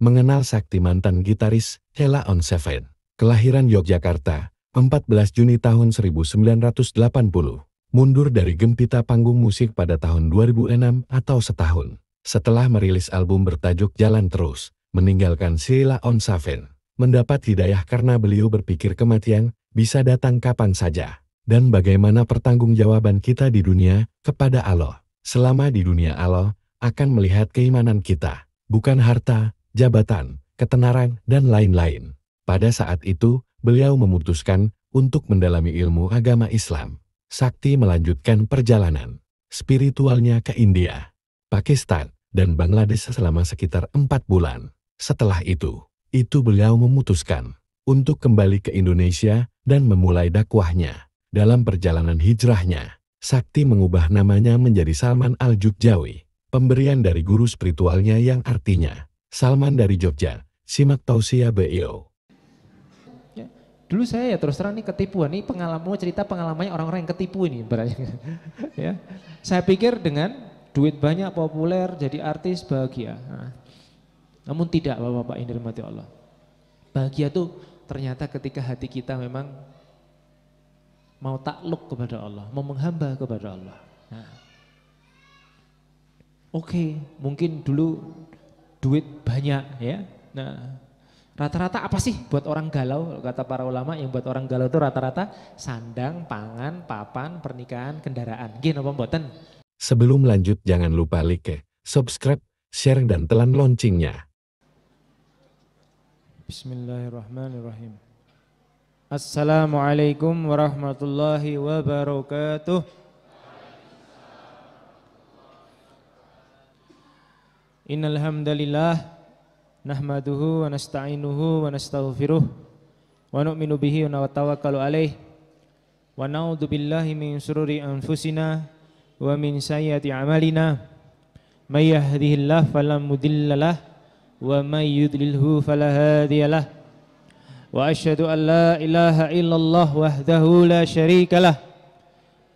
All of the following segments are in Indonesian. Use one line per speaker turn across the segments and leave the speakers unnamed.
mengenal sakti mantan gitaris Sheila on 7. Kelahiran Yogyakarta, 14 Juni tahun 1980. Mundur dari gempita panggung musik pada tahun 2006 atau setahun. Setelah merilis album bertajuk Jalan Terus, meninggalkan Sheila on 7. Mendapat hidayah karena beliau berpikir kematian bisa datang kapan saja. Dan bagaimana pertanggungjawaban kita di dunia kepada Allah. Selama di dunia Allah akan melihat keimanan kita, bukan harta, jabatan, ketenaran, dan lain-lain. Pada saat itu, beliau memutuskan untuk mendalami ilmu agama Islam. Sakti melanjutkan perjalanan spiritualnya ke India, Pakistan, dan Bangladesh selama sekitar 4 bulan. Setelah itu beliau memutuskan untuk kembali ke Indonesia dan memulai dakwahnya. Dalam perjalanan hijrahnya, Sakti mengubah namanya menjadi Salman Al-Jogjawi, pemberian dari guru spiritualnya yang artinya, Salman dari Jogja. Simak tausiah beliau.
Ya, dulu saya ya terus terang ini ketipuan, ini pengalaman, cerita pengalamannya orang-orang yang ketipu ini. Ya, saya pikir dengan duit banyak, populer, jadi artis, bahagia. Namun tidak, Bapak-Bapak yang dirahmati Allah. Bahagia tuh ternyata ketika hati kita memang mau takluk kepada Allah, mau menghamba kepada Allah. Oke, mungkin dulu duit banyak ya. Nah, rata-rata apa sih buat orang galau? Kata para ulama, yang buat orang galau itu rata-rata sandang, pangan, papan, pernikahan, kendaraan. Gini apa mboten?
Sebelum lanjut jangan lupa like, subscribe, share, dan telan loncengnya.
Bismillahirrahmanirrahim. Assalamualaikum warahmatullahi wabarakatuh. Innal hamdalillah nahmaduhu wa nasta'inuhu wa nastaghfiruh wa nu'minu bihi wa natawakkalu alaih wa na'udzu billahi min shururi anfusina wa min sayyiati a'malina may yahdihillahu fala mudilla lahu wa may yudlilhu fala hadiyalah wa asyhadu an la ilaha illallah wahdahu la syarikalah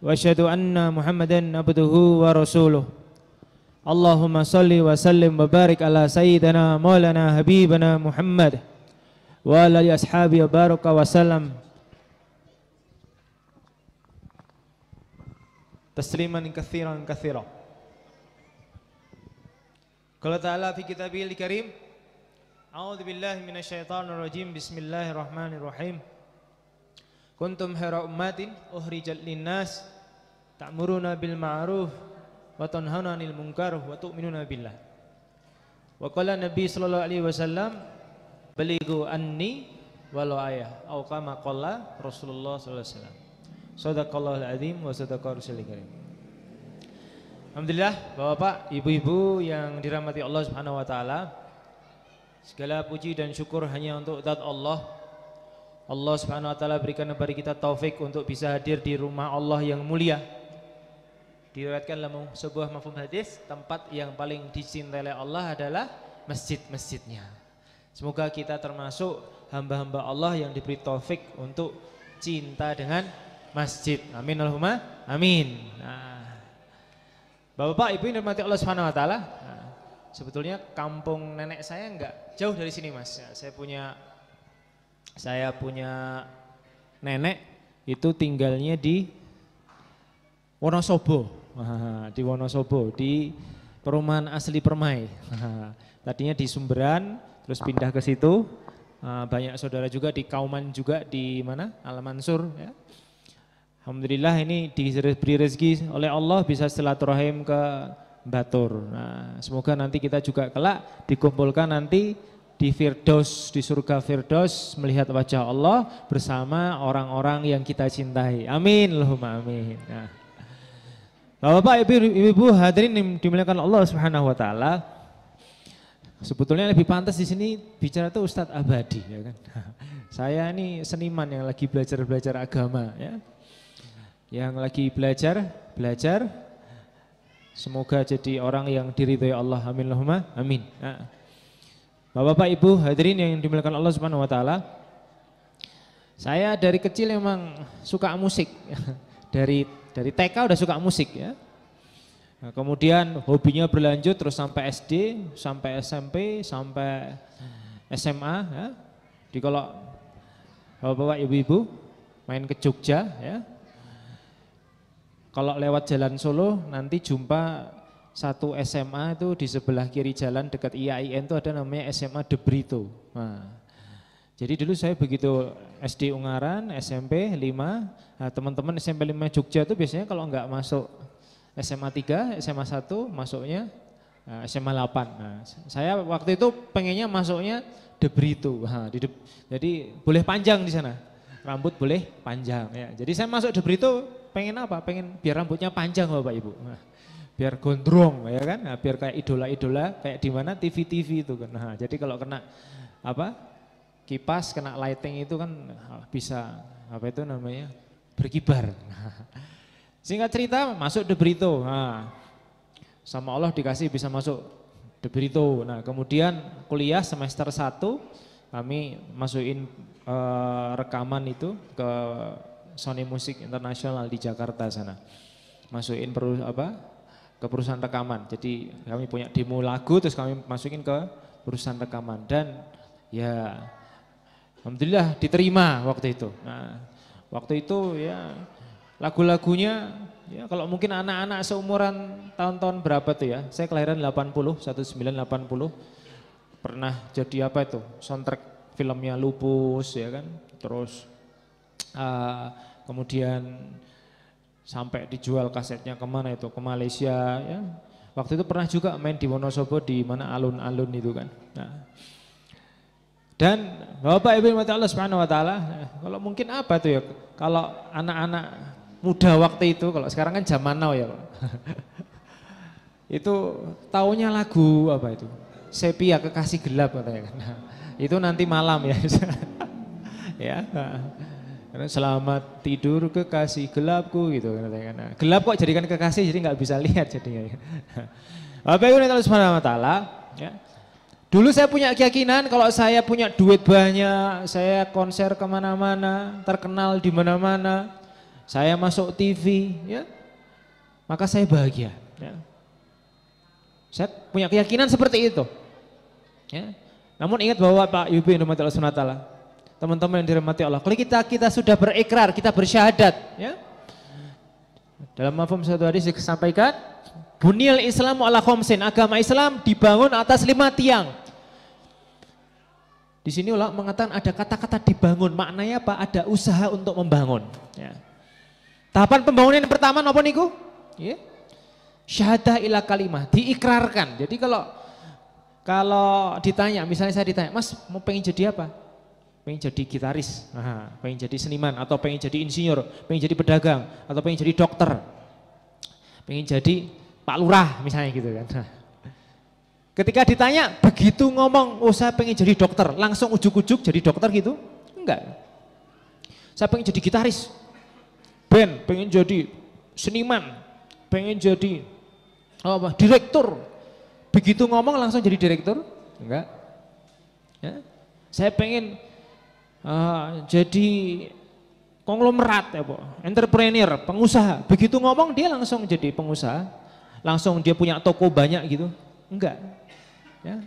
wa asyhadu anna Muhammadan abduhu wa rasuluh. Allahumma salli wa sallim wa barik ala sayyidina maulana habibana Muhammad wa ala ashabi wa baraka wa salam tasliman katsiran katsira. Qala ta'ala fi kitabil karim, a'udzu billahi minasyaitonir rajim, bismillahirrahmanirrahim. Kuntum khairu ummatin ukhrijat linnas ta'muruna bil ma'ruf wa tanhauna 'anil munkar wa tu'minuna billah. Wa qala Nabi sallallahu alaihi wasallam, balighu anni walau ayah, atau kama qala Rasulullah sallallahu alaihi wasallam. Shadaqallahul azim wa shadaqa rasulul karim. Alhamdulillah, Bapak, Ibu-ibu yang dirahmati Allah Subhanahu wa taala. Segala puji dan syukur hanya untuk zat Allah. Allah Subhanahu wa taala berikan kepada kita taufik untuk bisa hadir di rumah Allah yang mulia. Diriwayatkan dalam sebuah mafhum hadis, tempat yang paling dicintai oleh Allah adalah masjid-masjidnya. Semoga kita termasuk hamba-hamba Allah yang diberi taufik untuk cinta dengan masjid. Amin Allahumma amin. Bapak-bapak, Ibu yang dirahmati Allah Subhanahu wa taala. Sebetulnya kampung nenek saya enggak jauh dari sini, Mas. Saya punya nenek itu tinggalnya di Wonosobo. Di Wonosobo, di perumahan asli Permai. Tadinya di Sumberan, terus pindah ke situ. Banyak saudara juga di Kauman juga, di mana? Al Mansur ya. Alhamdulillah ini diberi rezeki oleh Allah bisa silaturahim ke Batur. Nah, semoga nanti kita juga kelak dikumpulkan nanti di Firdaus, di surga Firdaus, melihat wajah Allah bersama orang-orang yang kita cintai. Amin, Allahumma amin. Nah, Bapak, Ibu hadirin yang dimuliakan Allah Subhanahu wa taala. Sebetulnya lebih pantas di sini bicara tuh Ustadz Abadi ya kan. Saya ini seniman yang lagi belajar agama ya. Yang lagi belajar semoga jadi orang yang diridhoi Allah. Amin Allahumma amin. Nah, Bapak Ibu hadirin yang dimuliakan Allah Subhanahu wa taala. Saya dari kecil memang suka musik. Dari TK udah suka musik ya. Nah, kemudian hobinya berlanjut terus sampai SD, sampai SMP, sampai SMA ya. Di kalau Bapak Ibu-ibu main ke Jogja ya. Kalau lewat Jalan Solo nanti jumpa satu SMA itu di sebelah kiri jalan dekat IAIN itu ada namanya SMA De Brito. Nah, jadi dulu saya begitu SD Ungaran, SMP 5, nah teman-teman SMP 5 Jogja itu biasanya kalau enggak masuk SMA 3, SMA 1 masuknya SMA 8. Nah, saya waktu itu pengennya masuknya De Brito. Nah, jadi boleh panjang di sana. Rambut boleh panjang ya. Jadi saya masuk De Brito pengen apa? Pengen biar rambutnya panjang Bapak Ibu. Nah, biar gondrong ya kan? Nah, biar kayak idola-idola kayak di mana TV-TV itu kan. Nah, jadi kalau kena apa? Kipas kena lighting itu kan bisa apa itu namanya? Berkibar. Singkat cerita masuk De Brito. Nah, sama Allah dikasih bisa masuk De Brito. Nah, kemudian kuliah semester 1 kami masukin rekaman itu ke Sony Music International di Jakarta sana. Masukin ke perusahaan rekaman. Jadi kami punya demo lagu terus kami masukin ke perusahaan rekaman dan ya alhamdulillah diterima waktu itu. Nah, waktu itu ya lagu-lagunya ya kalau mungkin anak-anak seumuran tahun-tahun berapa tuh ya. Saya kelahiran 1980. Pernah jadi apa itu? Soundtrack filmnya Lupus ya kan. Terus kemudian sampai dijual kasetnya kemana itu? Ke Malaysia ya. Waktu itu pernah juga main di Wonosobo di mana alun-alun itu kan. Nah, dan Bapak Ibu Allah Subhanahu wa taala, kalau mungkin apa tuh ya? Kalau anak-anak muda waktu itu, kalau sekarang kan zaman now ya Pak. Itu taunya lagu apa itu? Sepia Kekasih Gelap katanya kan. Nah, itu nanti malam ya. Ya. Karena selamat tidur kekasih gelapku gitu katanya. Nah, gelap kok jadikan kekasih jadi nggak bisa lihat jadinya. Bapak Ibu Allah Subhanahu wa taala, ya. Dulu saya punya keyakinan kalau saya punya duit banyak, saya konser kemana-mana, terkenal di mana-mana, saya masuk TV, ya, maka saya bahagia. Ya. Saya punya keyakinan seperti itu. Ya. Namun ingat bahwa Pak Ibu yang dirahmati Allah Subhanahu wa taala, teman-teman yang dirahmati Allah, kalau kita sudah berikrar, kita bersyahadat, ya. Dalam mafhum satu hadis disampaikan, Bunyal Islamu ala khamsin, agama Islam dibangun atas 5 tiang. Di sini ulama mengatakan ada kata-kata dibangun, maknanya apa? Ada usaha untuk membangun. Ya. Tahapan pembangunan yang pertama apa niku? Ya. Syahadah ila kalimah, diikrarkan. Jadi kalau ditanya, misalnya saya ditanya, Mas mau pengen jadi apa? Pengen jadi gitaris, pengen jadi seniman, atau pengen jadi insinyur, pengen jadi pedagang, atau pengen jadi dokter, pengen jadi Pak Lurah misalnya gitu kan. Ketika ditanya begitu ngomong, oh saya pengen jadi dokter, langsung ujuk-ujuk jadi dokter gitu? Enggak. Saya pengen jadi gitaris, band, pengen jadi seniman, pengen jadi direktur. Begitu ngomong langsung jadi direktur? Enggak. Ya. Saya pengen jadi konglomerat ya, entrepreneur, pengusaha. Begitu ngomong dia langsung jadi pengusaha. Langsung dia punya toko banyak gitu? Enggak. Ya.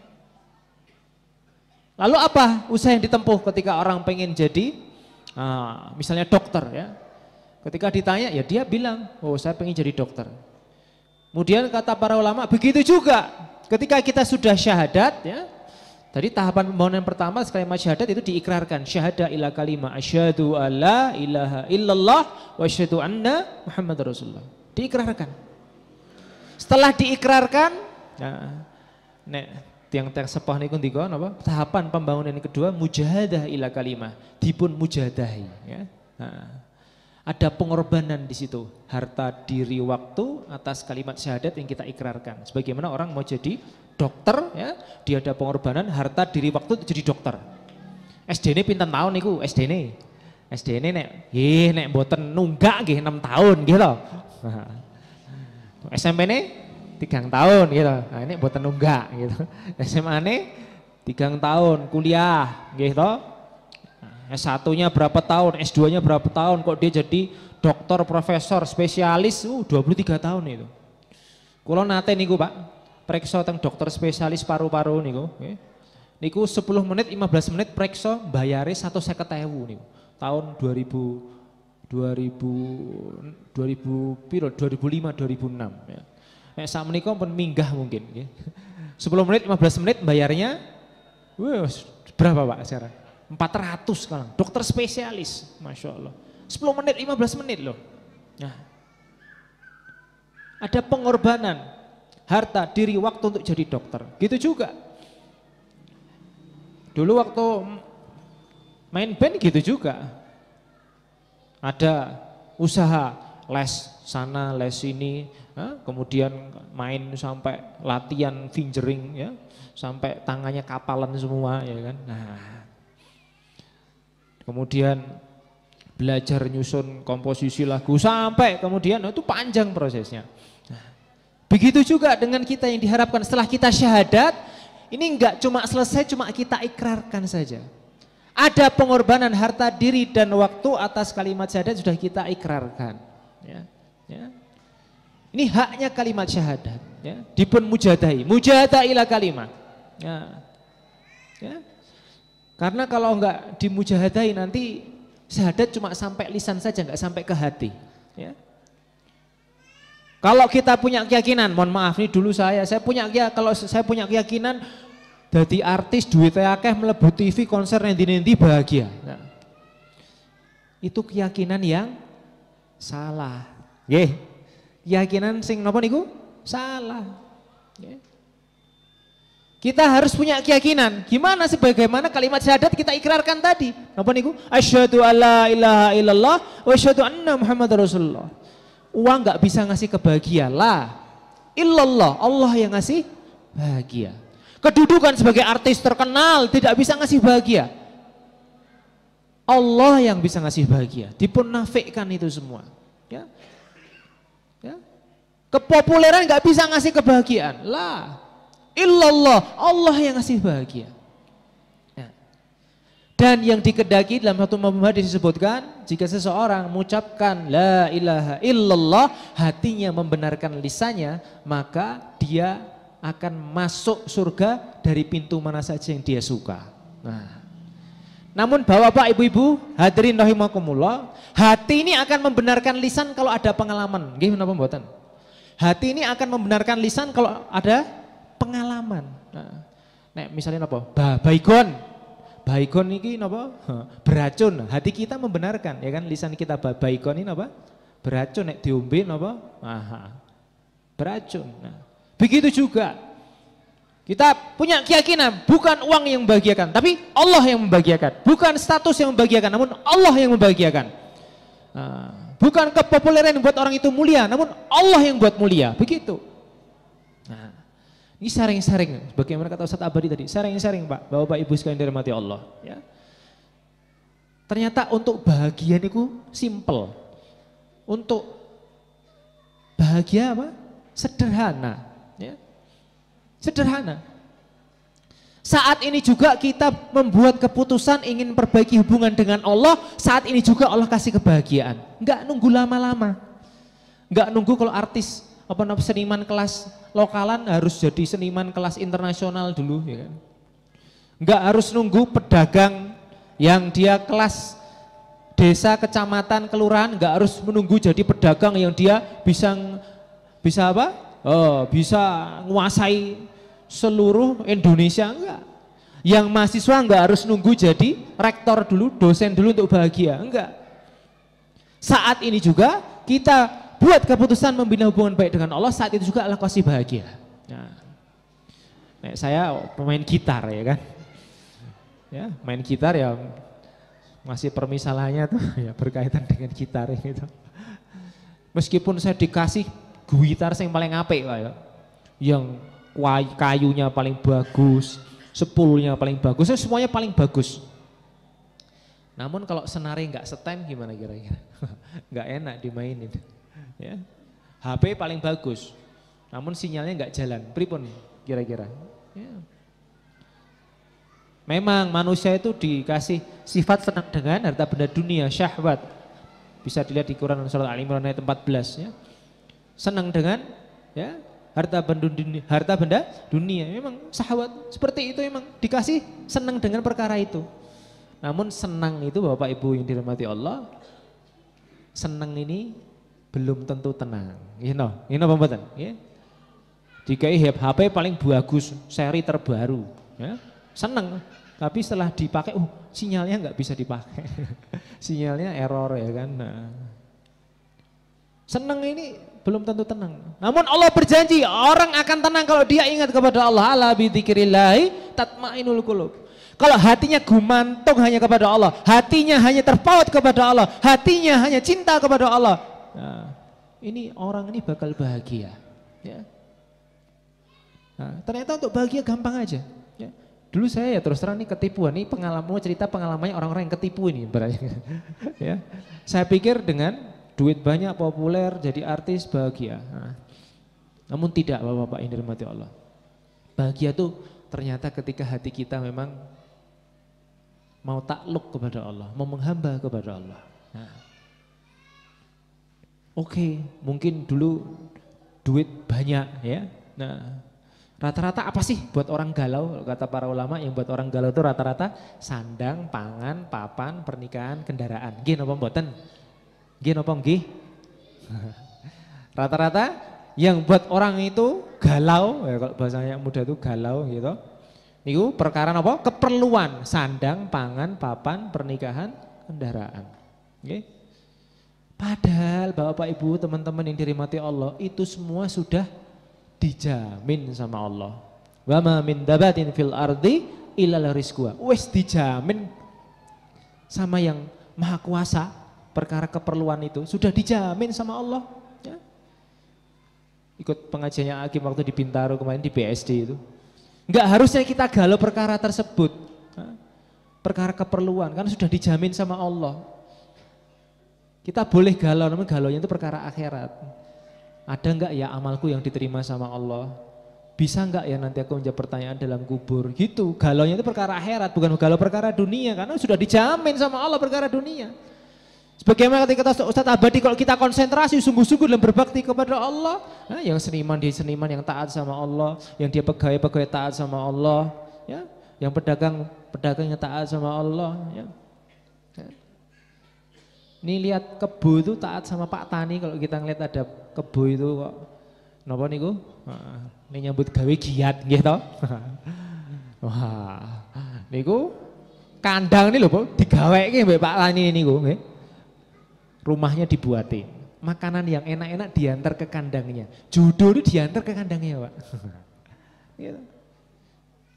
Lalu apa usaha yang ditempuh ketika orang pengen jadi misalnya dokter ya? Ketika ditanya ya dia bilang, oh saya pengen jadi dokter. Kemudian kata para ulama begitu juga ketika kita sudah syahadat ya. Tadi tahapan pembangunan pertama kalimat syahadat itu diikrarkan, syahadah ila kalimah asyhadu alla ilaha illallah wa asyhadu anna Muhammadar Rasulullah. Diikrarkan. Setelah diikrarkan, tiang-tiang sepah niku ndika napa? Tahapan pembangunan yang kedua mujahadah ila kalimah, dipun mujahadahi ya. Nah, ada pengorbanan di situ, harta, diri, waktu atas kalimat syahadat yang kita ikrarkan. Sebagaimana orang mau jadi dokter ya, dia ada pengorbanan harta, diri, waktu jadi dokter. SD ini pinten tahun niku SD ini? SD ini nek mboten nunggak nggih 6 tahun nggih lho. SMP ini 3 tahun gitu. Nah ini mboten nunggak gitu. SMA ini 3 tahun kuliah gitu. S1-nya berapa tahun, S2-nya berapa tahun, kok dia jadi dokter, profesor, spesialis, 23 tahun itu. Kula nate niku Pak, preksa teng dokter spesialis paru-paru niku, nggih. Niku 10 menit 15 menit preksa bayare 150.000 niku. Tahun 2005 2006 ya. Nek sak menika pun minggah mungkin nggih. 10 menit 15 menit bayarnya wes berapa Pak sekarang? 400 sekarang. Dokter spesialis, Masya Allah. 10 menit 15 menit loh. Nah, ada pengorbanan harta, diri, waktu untuk jadi dokter. Gitu juga. Dulu waktu main band gitu juga. Ada usaha les sana, les sini, kemudian main sampai latihan fingering ya, sampai tangannya kapalan semua ya kan. Nah, kemudian belajar nyusun komposisi lagu sampai kemudian itu panjang prosesnya. Nah, begitu juga dengan kita yang diharapkan setelah kita syahadat, ini enggak cuma selesai cuma kita ikrarkan saja. Ada pengorbanan harta, diri dan waktu atas kalimat syahadat sudah kita ikrarkan. Ya, ya. Ini haknya kalimat syahadat. Ya. Dipun mujadahi, mujadahilah kalimat. Ya. Ya. Karena kalau enggak dimujahadahi nanti syahadat cuma sampai lisan saja, enggak sampai ke hati. Ya. Kalau kita punya keyakinan, mohon maaf nih dulu kalau saya punya keyakinan dadi artis duitnya akeh mlebu TV konser nendi-nendi bahagia. Nah, itu keyakinan yang salah. Nggih. Keyakinan sing napa niku? Salah. Nggih. Kita harus punya keyakinan. Gimana sebagaimana kalimat syahadat kita ikrarkan tadi. Napa niku? Asyhadu alla ilaha illallah wa asyhadu anna Muhammadar Rasulullah. Uang enggak bisa ngasih kebahagiaan lah. Illallah, Allah yang ngasih bahagia. Kedudukan sebagai artis terkenal tidak bisa ngasih bahagia. Allah yang bisa ngasih bahagia. Dipun nafikkan itu semua. Ya. Ya. Kepopuleran nggak bisa ngasih kebahagiaan. Lah. Illallah, Allah yang ngasih bahagia. Ya. Dan yang dikedaki dalam satu hadis disebutkan, jika seseorang mengucapkan la ilaha illallah, hatinya membenarkan lisannya, maka dia akan masuk surga dari pintu mana saja yang dia suka. Nah, namun bapak-bapak, ibu-ibu, hadirin rahimakumullah, hati ini akan membenarkan lisan kalau ada pengalaman. Nggih menapa mboten? Hati ini akan membenarkan lisan kalau ada pengalaman. Nah, nek misalnya napa? Baygon. Baygon iki napa? Beracun. Hati kita membenarkan, ya kan? Lisan kita baygon ini napa? Beracun, nek diombe napa? Aha. Beracun. Nah, begitu juga kita punya keyakinan bukan uang yang membahagiakan, tapi Allah yang membahagiakan. Bukan status yang membahagiakan, namun Allah yang membahagiakan. Bukan kepopuleran yang membuat orang itu mulia, namun Allah yang buat mulia. Begitu. Nah, ini saring-saring. Bagaimana kata Ustaz Abadi tadi, saring-saring Pak, Bapak Ibu sekalian dirahmati Allah. Ya. Ternyata untuk bahagia itu simple. Untuk bahagia apa? Sederhana. Ya. Sederhana. Saat ini juga kita membuat keputusan ingin perbaiki hubungan dengan Allah, saat ini juga Allah kasih kebahagiaan. Enggak nunggu lama-lama. Enggak nunggu kalau artis seniman kelas lokalan harus jadi seniman kelas internasional dulu, ya kan. Enggak harus nunggu pedagang yang dia kelas desa, kecamatan, kelurahan, enggak harus menunggu jadi pedagang yang dia bisa apa? Bisa menguasai seluruh Indonesia, enggak. Yang mahasiswa enggak harus nunggu jadi rektor dulu, dosen dulu untuk bahagia, enggak. Saat ini juga kita buat keputusan membina hubungan baik dengan Allah, saat itu juga Allah kasih bahagia. Nah, saya pemain gitar ya kan. Ya, main gitar ya masih permisalannya tuh ya berkaitan dengan gitar itu. Meskipun saya dikasih gitar yang paling apik Pak ya. Yang kayunya paling bagus, sepulnya paling bagus, semuanya paling bagus. Namun kalau senare nggak setem gimana kira-kira? Nggak enak dimainin. Ya. HP paling bagus, namun sinyalnya nggak jalan. Pripun kira-kira? Ya. Memang manusia itu dikasih sifat senang dengan harta benda dunia, syahwat. Bisa dilihat di Quran surat Al-Imran ayat 14 ya. Senang dengan ya harta benda dunia. Memang sahabat seperti itu, memang dikasih senang dengan perkara itu. Namun senang itu Bapak Ibu yang dirahmati Allah, senang ini belum tentu tenang. You know pembuatan. Ya. Dikai HP paling bagus, seri terbaru. Ya. Senang, tapi setelah dipakai, sinyalnya nggak bisa dipakai. Sinyalnya error ya kan. Nah. Senang ini belum tentu tenang. Namun Allah berjanji orang akan tenang kalau dia ingat kepada Allah. Ala bi dzikrillahi tatmainul qulub. Kalau hatinya gumantung hanya kepada Allah, hatinya hanya terpaut kepada Allah, hatinya hanya cinta kepada Allah. Nah, ini orang ini bakal bahagia. Ya. Nah, ternyata untuk bahagia gampang aja. Ya. Dulu saya ya terus terang ini ketipuan, ini cerita pengalamannya orang-orang yang ketipu ini. Ya. Saya pikir dengan duit banyak, populer, jadi artis, bahagia. Nah, namun tidak Bapak-Bapak yang dirahmati Allah. Bahagia tuh ternyata ketika hati kita memang mau takluk kepada Allah, mau menghamba kepada Allah. Nah, Oke, mungkin dulu duit banyak ya. Nah, rata-rata apa sih buat orang galau? Kata para ulama yang buat orang galau itu rata-rata sandang, pangan, papan, pernikahan, kendaraan. Nggih napa mboten? Nggih napa nggih? Rata-rata yang buat orang itu galau, ya kalau bahasanya muda itu galau gitu. Niku perkara apa? Keperluan, sandang, pangan, papan, pernikahan, kendaraan. Okay. Padahal Bapak Ibu, teman-teman yang dirahmati Allah, itu semua sudah dijamin sama Allah. Wa ma min dabatin fil ardi illa rizquha. Wes dijamin sama yang Maha Kuasa, perkara keperluan itu sudah dijamin sama Allah. Ya. Ikut pengajiannya Hakim waktu di Bintaro kemarin di BSD itu. Enggak harusnya kita galau perkara tersebut, perkara keperluan, kan sudah dijamin sama Allah. Kita boleh galau, namun galaunya itu perkara akhirat. Ada enggak ya amalku yang diterima sama Allah? Bisa enggak ya nanti aku menjawab pertanyaan dalam kubur? Gitu, galaunya itu perkara akhirat, bukan galau perkara dunia, karena sudah dijamin sama Allah perkara dunia. Sebagaimana ketika Ustadz Abadi, kalau kita konsentrasi sungguh-sungguh dalam berbakti kepada Allah, yang seniman dia seniman yang taat sama Allah, yang dia pegawai taat sama Allah, ya, yang pedagangnya taat sama Allah. Ya. Ini lihat kebo itu taat sama Pak Tani, kalau kita ngeliat ada kebo itu kok, napa niku? Ini nyambut gawe giat gitu. Wah, niku kandang ini loh, digaweke mbek Pak Tani niku, nggih. Rumahnya dibuatin, makanan yang enak-enak diantar ke kandangnya, jodoh itu diantar ke kandangnya Pak. Gitu.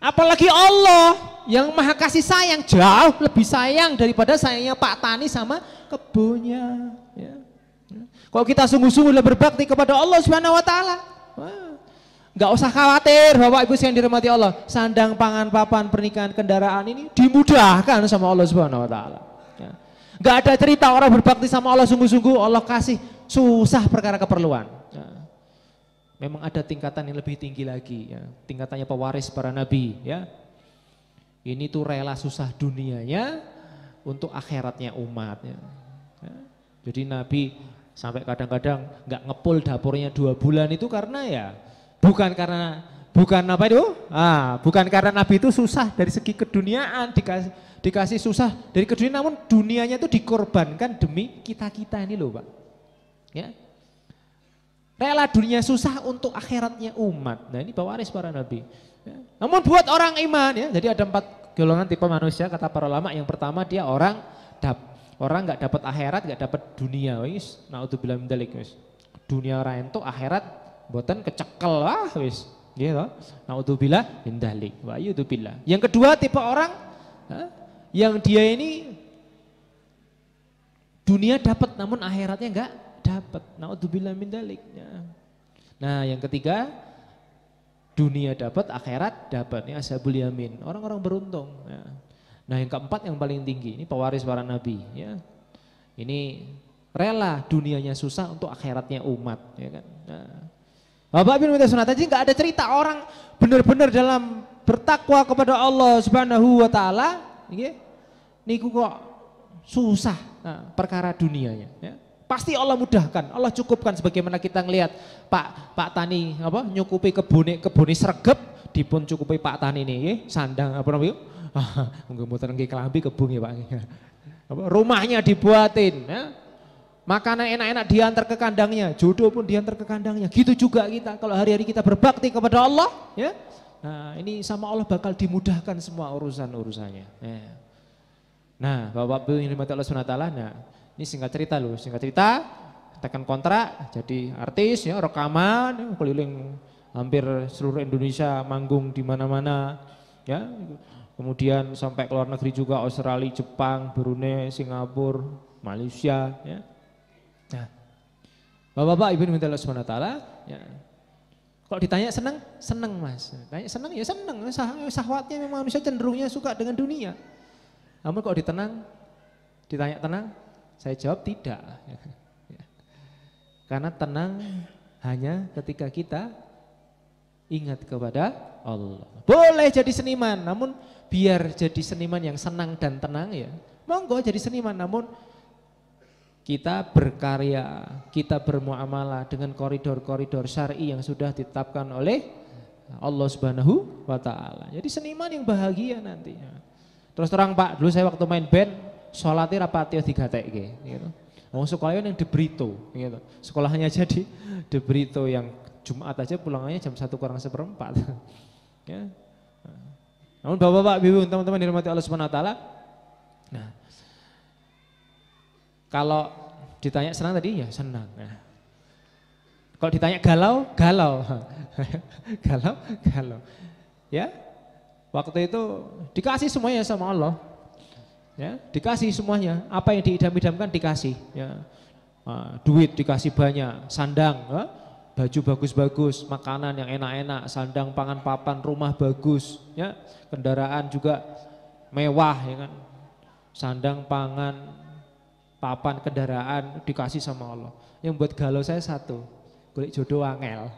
Apalagi Allah yang Maha kasih sayang, jauh lebih sayang daripada sayangnya Pak Tani sama kebunnya. Ya. Kalau kita sungguh-sungguh dalam berbakti kepada Allah Subhanahu Wa Taala, nggak usah khawatir Bapak Ibu yang dirahmati Allah, sandang, pangan, papan, pernikahan, kendaraan ini dimudahkan sama Allah Subhanahu Wa Taala. Gak ada cerita orang berbakti sama Allah sungguh-sungguh Allah kasih susah perkara keperluan. Ya. Memang ada tingkatan yang lebih tinggi lagi, ya. Tingkatannya pewaris para nabi. Ya. Ini tuh rela susah dunianya untuk akhiratnya umat. Ya. Ya. Jadi Nabi sampai kadang-kadang nggak ngepul dapurnya 2 bulan itu karena ya bukan apa itu? Bukan karena Nabi itu susah dari segi keduniaan dikasih susah dari keduniaan, namun dunianya itu dikorbankan demi kita-kita ini loh Pak. Ya. Rela dunia susah untuk akhiratnya umat. Nah ini pewaris para nabi. Ya. Namun buat orang iman ya, jadi ada 4 golongan tipe manusia kata para ulama. Yang pertama dia orang nggak dapat akhirat, nggak dapat dunia. Wis, naudzubillah min dzalik wis. Dunia ora entuk, akhirat mboten kecekel wis. Gitu. Naudzubillah min dzalik. Wa yudzubillah. Yang kedua tipe orang yang dia ini dunia dapat namun akhiratnya enggak dapat. Naudzubillah min dzalik. Nah, yang ketiga dunia dapat, akhirat dapat. Ini ashabul yamin, orang-orang beruntung. Nah, yang keempat yang paling tinggi ini pewaris para nabi. Ya. Ini rela dunianya susah untuk akhiratnya umat. Ya kan? Nah, Bapak Ibu sunat aja nggak ada cerita orang benar-benar dalam bertakwa kepada Allah Subhanahu Wa Taala. Niku kok susah perkara dunianya. Ya. Pasti Allah mudahkan, Allah cukupkan sebagaimana kita ngelihat Pak Tani apa nyukupi kebune sregep dipun cukupi Pak Tani ini sandang apa namanya? Mungkin muter nggih kelambi kebun ya Pak. Apa, rumahnya dibuatin ya. Makanan enak-enak diantar ke kandangnya, jodoh pun diantar ke kandangnya. Gitu juga kita kalau hari-hari kita berbakti kepada Allah ya. Nah, ini sama Allah bakal dimudahkan semua urusan-urusannya. Ya. Nah, Bapak-Ibu yang dirahmati Allah Subhanahu wa taala, nah ini singkat cerita loh, tekan kontrak, jadi artis ya, rekaman, keliling hampir seluruh Indonesia, manggung di mana-mana, ya. Kemudian sampai ke luar negeri juga, Australia, Jepang, Brunei, Singapura, Malaysia, ya. Nah, Bapak-Bapak, Ibu yang dirahmati Allah Subhanahu wa taala, ya. Kalau ditanya senang, senang Mas. Tanya senang ya senang, syahwatnya memang manusia cenderungnya suka dengan dunia. Namun kalau ditanya tenang, saya jawab tidak. Karena tenang hanya ketika kita ingat kepada Allah. Boleh jadi seniman, namun biar jadi seniman yang senang dan tenang ya. Monggo jadi seniman, namun kita berkarya, kita bermuamalah dengan koridor-koridor syar'i yang sudah ditetapkan oleh Allah Subhanahu wa taala. Jadi seniman yang bahagia nantinya. Terus terang Pak, dulu saya waktu main band, sholatnya rapatnya digatekke gitu. Sekolahnya yang di Brito gitu. Sekolahnya jadi di Brito yang Jumat aja pulangannya jam 1 kurang seperempat. Ya. Namun Bapak-bapak, Ibu, teman-teman dirahmati Allah Subhanahu wa taala. Nah, kalau ditanya senang tadi ya senang. Nah, kalau ditanya galau, galau. Galau. Ya. Waktu itu dikasih semuanya sama Allah, ya dikasih semuanya. Apa yang diidam-idamkan dikasih, ya. Duit dikasih banyak, sandang, baju bagus-bagus, makanan yang enak-enak, sandang, pangan, papan, rumah bagus, ya kendaraan juga mewah, ya kan. Sandang, pangan, papan, kendaraan dikasih sama Allah. Yang buat galau saya satu, golek jodoh wangel,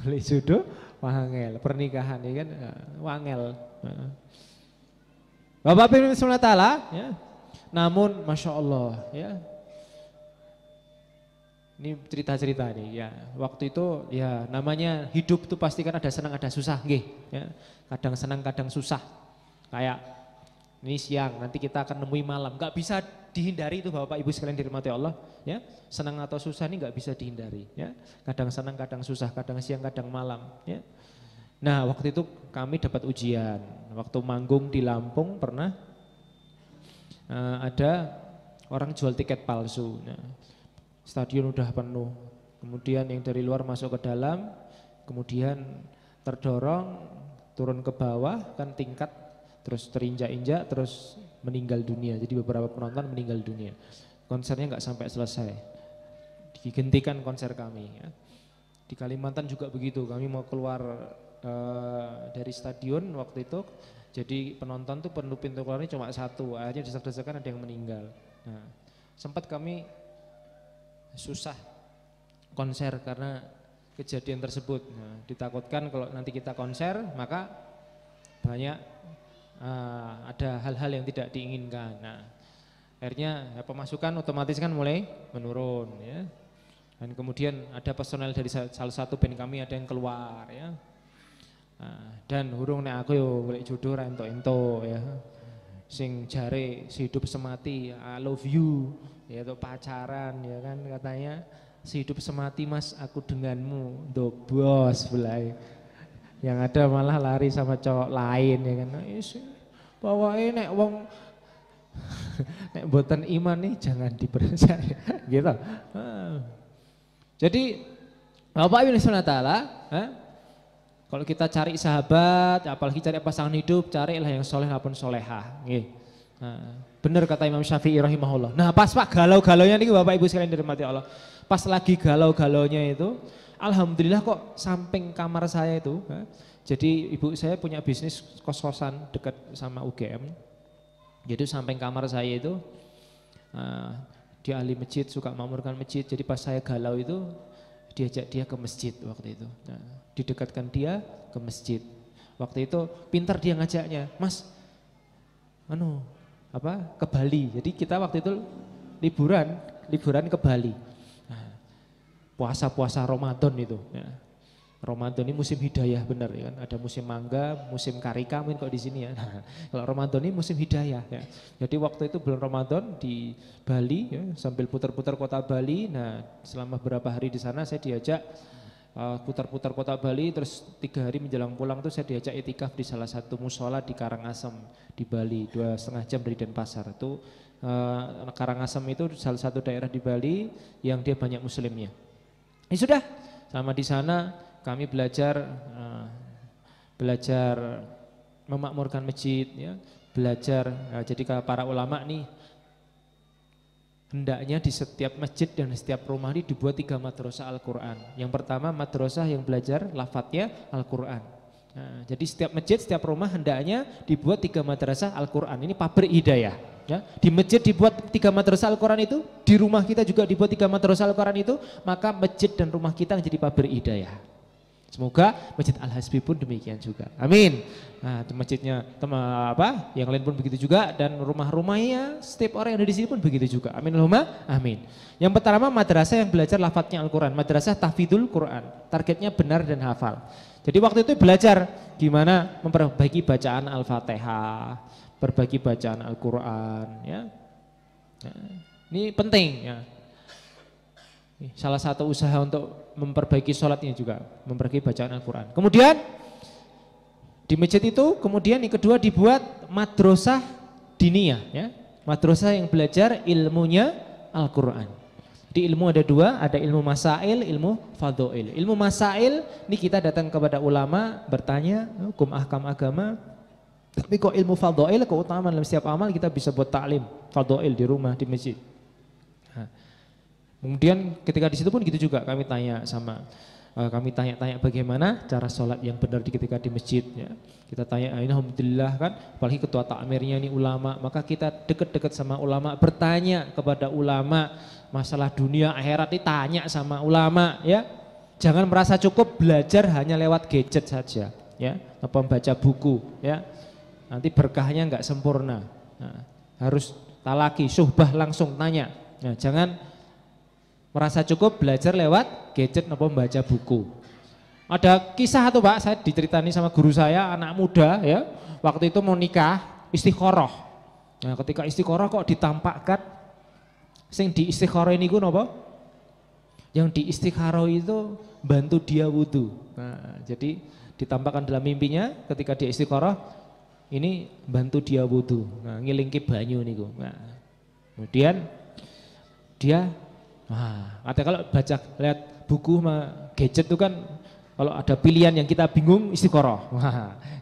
golek jodoh. Wangel, pernikahan ya kan, wangel. Bapak Ibu Subhanahu wa taala, ya. Namun Masya Allah, ya. Ini cerita-cerita nih, ya. Waktu itu, ya namanya hidup itu pasti kan ada senang ada susah, nggih. Ya. Kadang senang, kadang susah. Kayak ini siang, nanti kita akan nemui malam. Gak bisa dihindari itu Bapak Ibu sekalian dirahmati Allah, ya. Senang atau susah ini gak bisa dihindari, ya. Kadang senang, kadang susah, kadang siang, kadang malam, ya. Nah, waktu itu kami dapat ujian. Waktu manggung di Lampung pernah ada orang jual tiket palsu. Nah, stadion udah penuh. Kemudian yang dari luar masuk ke dalam, kemudian terdorong turun ke bawah kan tingkat, terus terinjak-injak, terus meninggal dunia. Jadi beberapa penonton meninggal dunia. Konsernya nggak sampai selesai. Dihentikan konser kami. Ya. Di Kalimantan juga begitu. Kami mau keluar dari stadion waktu itu. Jadi penonton tuh perlu pintu keluarnya cuma satu. Akhirnya desak-desakan ada yang meninggal. Nah, sempat kami susah konser karena kejadian tersebut. Nah, ditakutkan kalau nanti kita konser maka banyak ada hal-hal yang tidak diinginkan. Nah, akhirnya ya, pemasukan otomatis kan mulai menurun ya. Dan kemudian ada personel dari salah satu band kami ada yang keluar ya. Nah, dan hurung nek aku yo golek jodoh ra entuk-entuk ya. Sing jare sehidup semati I love you ya itu pacaran ya kan katanya sehidup semati Mas aku denganmu dobos belai. Yang ada malah lari sama cowok lain ya kan. Pokoke nek wong nek mboten iman nih jangan dipercaya gitu. Jadi Bapak Ibu Subhanahu wa taala, kalau kita cari sahabat, apalagi cari pasangan hidup, carilah yang soleh maupun solehah. Nah, benar kata Imam Syafi'i rahimahullah. Nah pas Pak galau-galaunya nih Bapak Ibu sekalian dirahmati Allah. Pas lagi galau-galaunya itu, alhamdulillah kok samping kamar saya itu. Jadi ibu saya punya bisnis kos-kosan dekat sama UGM. Jadi samping kamar saya itu, dia ahli masjid, suka makmurkan masjid. Jadi pas saya galau itu, diajak dia ke masjid waktu itu. Nah, didekatkan dia ke masjid. Waktu itu pintar dia ngajaknya, Mas, ke Bali. Jadi kita waktu itu liburan liburan ke Bali. Nah, puasa-puasa Ramadan itu. Ya. Ramadan ini musim hidayah benar ya kan. Ada musim mangga, musim karika mungkin kok di sini ya. Nah, kalau Ramadan ini musim hidayah ya. Jadi waktu itu bulan Ramadan di Bali ya, sambil putar-putar kota Bali. Nah, selama beberapa hari di sana saya diajak putar-putar kota Bali, terus 3 hari menjelang pulang tuh saya diajak itikaf di salah satu musola di Karangasem di Bali, 2,5 jam dari Denpasar. Itu Karangasem itu salah satu daerah di Bali yang dia banyak muslimnya. Ya sudah, sama di sana kami belajar memakmurkan masjid, ya, belajar. Jadi para ulama nih hendaknya di setiap masjid dan setiap rumah ini dibuat 3 madrasah Al-Quran. Yang pertama madrasah yang belajar lafadznya Al-Quran. Nah, jadi setiap masjid, setiap rumah hendaknya dibuat 3 madrasah Al-Quran. Ini pabrik hidayah. Ya, di masjid dibuat 3 madrasah Al-Quran itu, di rumah kita juga dibuat 3 madrasah Al-Quran itu, maka masjid dan rumah kita menjadi pabrik hidayah. Semoga Masjid Al-Hasbi pun demikian juga. Amin. Nah, masjidnya yang lain pun begitu juga, dan rumah-rumahnya setiap orang yang ada di sini pun begitu juga. Amin Allahumma amin. Yang pertama madrasah yang belajar lafadznya Al-Quran, madrasah tahfidzul Quran. Targetnya benar dan hafal. Jadi waktu itu belajar gimana memperbaiki bacaan Al-Fatihah, berbagi bacaan Al-Quran, ya. Ini penting ya. Salah satu usaha untuk memperbaiki sholatnya juga, memperbaiki bacaan Al-Quran. Kemudian di masjid itu, kemudian yang kedua dibuat madrasah diniyah, ya. Madrasah yang belajar ilmunya Al-Quran. Di ilmu ada 2, ada ilmu masail, ilmu fadhoil. Ilmu masail ini kita datang kepada ulama bertanya hukum ahkam agama. Tapi kok ilmu fadhoil, keutamaan dalam setiap amal kita bisa buat taklim fadhoil di rumah, di masjid. Nah, kemudian ketika di situ pun gitu juga kami tanya-tanya bagaimana cara sholat yang benar ketika di masjid, ya. Kita tanya, alhamdulillah kan, apalagi ketua takmirnya ini ulama, maka kita dekat-dekat sama ulama, bertanya kepada ulama masalah dunia akhirat, ditanya sama ulama, ya. Jangan merasa cukup belajar hanya lewat gadget saja, ya, atau membaca buku, ya. Nanti berkahnya enggak sempurna. Nah, harus talaki, syuhbah langsung tanya. Nah, jangan merasa cukup belajar lewat gadget atau membaca buku. Ada kisah tuh Pak, saya diceritani sama guru saya, anak muda ya, waktu itu mau nikah, istikharah. Nah, ketika istikharah kok ditampakkan sing di istikharah ini gue apa? Yang di istikharah itu bantu dia wudu. Nah, jadi ditampakkan dalam mimpinya ketika dia istikharah, ini bantu dia wudu. Nah, ngilingke banyu niku. Nah, kemudian dia katanya kalau baca lihat buku sama gadget itu kan kalau ada pilihan yang kita bingung istikharah.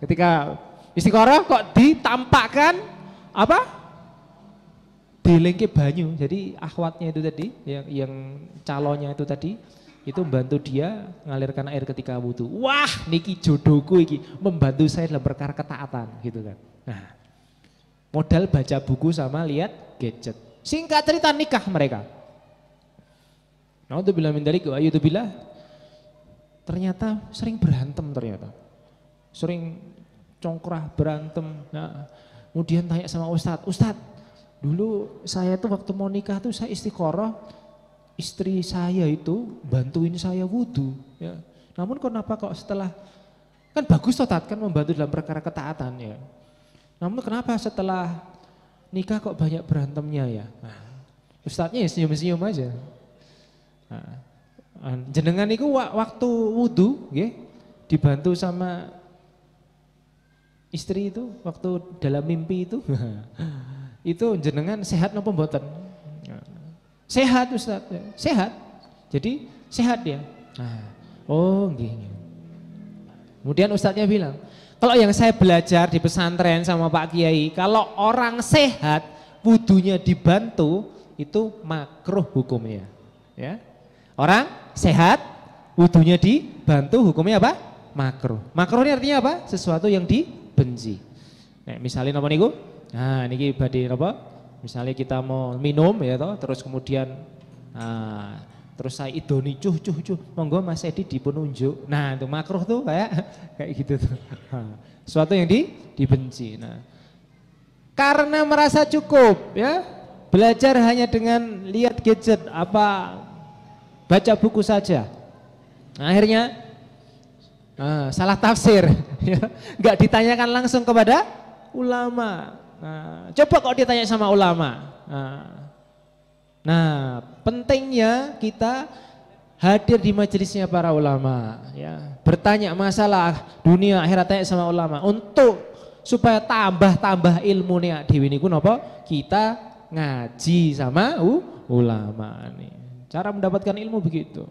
Ketika istikharah kok ditampakkan apa? Dilingke banyu. Jadi akhwatnya itu tadi yang calonnya itu tadi itu membantu dia mengalirkan air ketika wudu. Wah, niki jodohku iki, membantu saya dalam perkara ketaatan gitu kan. Nah, modal baca buku sama lihat gadget. Singkat cerita nikah mereka. Naudzubillah min dzalik wa a'udzubillah. Ternyata sering berantem ternyata. Sering congkrah berantem. Nah, kemudian tanya sama Ustadz, Ustadz, dulu saya tuh waktu mau nikah tuh saya istikharah, istri saya itu bantuin saya wudu. Ya. Namun kenapa kok setelah, kan bagus toh Tat, kan membantu dalam perkara ketaatan ya. Namun kenapa setelah nikah kok banyak berantemnya ya. Nah, Ustadznya ya senyum-senyum aja. Nah, jenengan itu waktu wudu nggih dibantu sama istri itu waktu dalam mimpi itu itu jenengan sehat napa mboten? Sehat Ustaz, sehat. Jadi sehat dia. Nah, oh nggih. Kemudian Ustaznya bilang, kalau yang saya belajar di pesantren sama Pak Kiai, kalau orang sehat wudunya dibantu itu makruh hukumnya, ya. Orang sehat, wudunya dibantu, hukumnya apa? Makruh. Makruh ini artinya apa? Sesuatu yang dibenci. Nah, misalnya apa niku? Nah, niki badhe apa? Misalnya kita mau minum ya toh, terus kemudian terus saya idoni cuh, monggo Mas Edi dipun unjuk. Nah, itu makruh tuh kayak gitu tuh. Sesuatu yang dibenci. Nah, karena merasa cukup ya, belajar hanya dengan lihat gadget, apa baca buku saja. Nah, akhirnya salah tafsir, nggak ditanyakan langsung kepada ulama. Coba kok ditanya sama ulama. Nah, pentingnya kita hadir di majelisnya para ulama, ya, bertanya masalah dunia akhirat tanya sama ulama untuk supaya tambah ilmu nih dewi niku napa kita ngaji sama ulama nih. Cara mendapatkan ilmu begitu.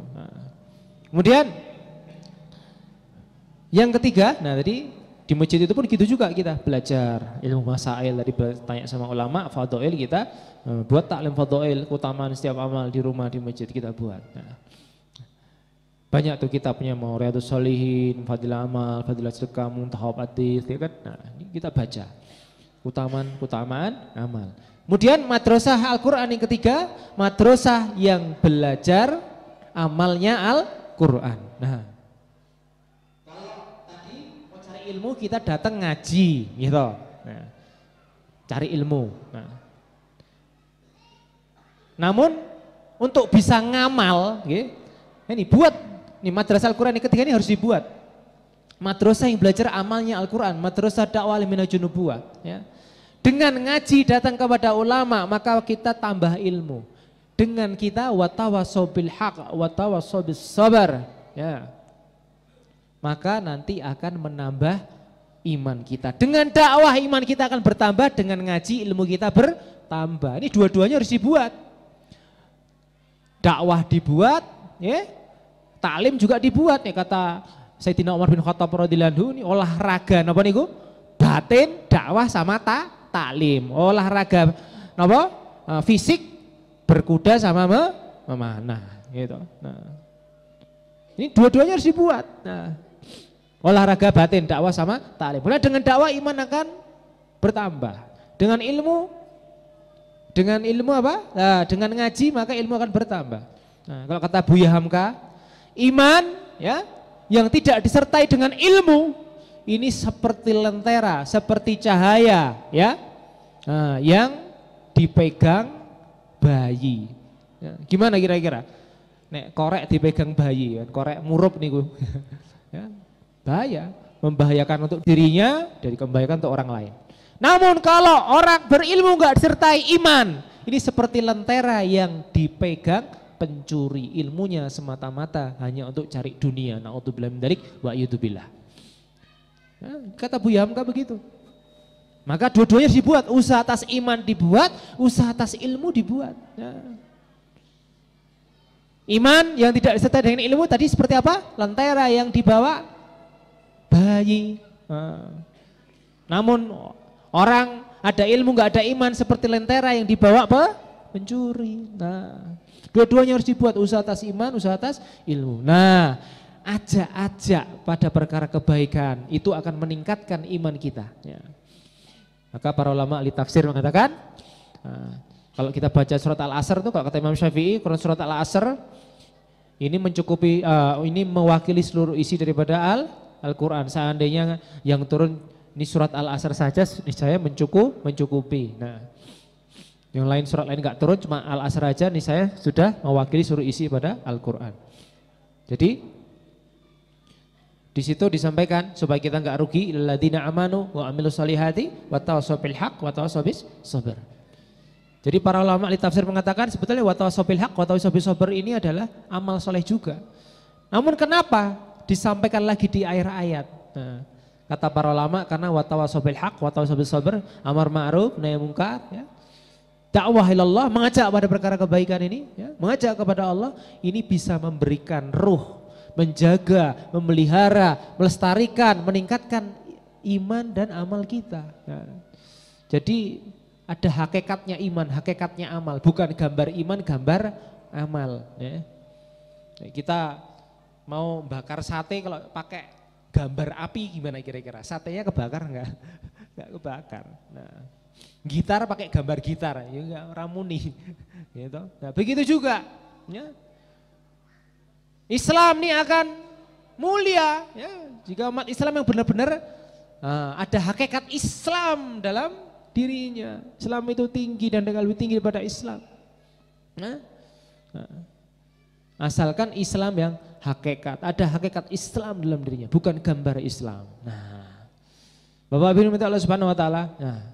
Kemudian yang ketiga, nah tadi di masjid itu pun gitu juga kita belajar ilmu masail, tadi tanya sama ulama, fadhail kita buat taklim fadhail, keutamaan setiap amal di rumah di masjid kita buat. Banyak tuh kitabnya, mau Riyadhus Shalihin, Fadilah Amal, Fadilah Sedekah, Muntahab Hadis, ya kan? Nah, ini kita baca keutamaan amal. Kemudian madrasah Al-Qur'an yang ketiga, madrasah yang belajar amalnya Al-Qur'an. Nah, kalau tadi mau cari ilmu kita datang ngaji, gitu. Nah, cari ilmu. Nah, namun untuk bisa ngamal, gitu, ini buat. Ini madrasah Al-Quran yang ketiga ini harus dibuat. Madrasah yang belajar amalnya Al-Quran, madrasah dakwah minhajun nubuwah. Ya. Dengan ngaji datang kepada ulama maka kita tambah ilmu. Dengan kita watawasau bil haq, watawasau bis sabar. Ya. Maka nanti akan menambah iman kita. Dengan dakwah iman kita akan bertambah, dengan ngaji ilmu kita bertambah. Ini dua-duanya harus dibuat. Dakwah dibuat, ya. Taklim juga dibuat nih kata Sayyidina Umar bin Khattab radhiyallahu anhu, ini olahraga napa niku? Batin, dakwah sama taklim. Olahraga napa? Fisik, berkuda sama memanah gitu. Nah. Ini dua-duanya harus dibuat. Nah. Olahraga batin, dakwah sama taklim. Nah, dengan dakwah iman akan bertambah. Dengan ilmu apa? Nah, dengan ngaji maka ilmu akan bertambah. Nah, kalau kata Buya Hamka, iman ya yang tidak disertai dengan ilmu ini seperti lentera, seperti cahaya ya, yang dipegang bayi. Ya, gimana kira-kira? Nek korek dipegang bayi, korek murup niku, ya, bahaya, membahayakan untuk dirinya dan membahayakan untuk orang lain. Namun kalau orang berilmu nggak disertai iman, ini seperti lentera yang dipegang pencuri, ilmunya semata-mata hanya untuk cari dunia. Na'udzubillah min dzalik wa a'udzubillah. Kata Buya Hamka begitu. Maka dua-duanya dibuat, usaha atas iman dibuat, usaha atas ilmu dibuat. Ya. Iman yang tidak disertai dengan ilmu tadi seperti apa? Lentera yang dibawa bayi. Namun orang ada ilmu nggak ada iman seperti lentera yang dibawa pencuri. Nah, dua-duanya harus dibuat, usaha atas iman, usaha atas ilmu. Nah, ajak-ajak pada perkara kebaikan itu akan meningkatkan iman kita. Ya. Maka para ulama ahli tafsir mengatakan, kalau kita baca surat Al-Asr itu, kalau kata Imam Syafi'i, Quran surat Al-Asr ini mencukupi, ini mewakili seluruh isi daripada Al-Quran. Seandainya yang turun ini surat Al-Asr saja, niscaya mencukupi. Nah, yang lain surat lain enggak turun, cuma Al-Asr aja nih saya sudah mewakili seluruh isi pada Al-Quran. Jadi di situ disampaikan supaya kita enggak rugi, illalladzina amanu wa amilus solihati wa tawassaw bil haq wa tawassaw bis sabr. Jadi para ulama ahli tafsir mengatakan sebetulnya wa tawassaw bil haq wa tawassaw bis sabr ini adalah amal soleh juga. Namun kenapa disampaikan lagi di akhir ayat? Nah, kata para ulama karena wa tawassaw bil haq wa tawassaw bis sabr, amar ma'ruf nahi munkar ya. Dakwah ilallah, mengajak pada perkara kebaikan ini, ya, mengajak kepada Allah, ini bisa memberikan ruh, menjaga, memelihara, melestarikan, meningkatkan iman dan amal kita. Ya. Jadi ada hakikatnya iman, hakikatnya amal, bukan gambar iman, gambar amal. Ya. Kita mau bakar sate kalau pakai gambar api gimana kira-kira? Satenya kebakar enggak? Enggak kebakar. Nah. Gitar pakai gambar gitar, ya enggak ramuni, gitu. Nah, begitu juga, ya. Islam ini akan mulia, ya. Jika umat Islam yang benar-benar ada hakikat Islam dalam dirinya. Islam itu tinggi dan lebih tinggi daripada Islam. Nah, asalkan Islam yang hakikat, ada hakikat Islam dalam dirinya, bukan gambar Islam. Nah, Bapak Ibu minta Allah Subhanahu wa taala. Nah,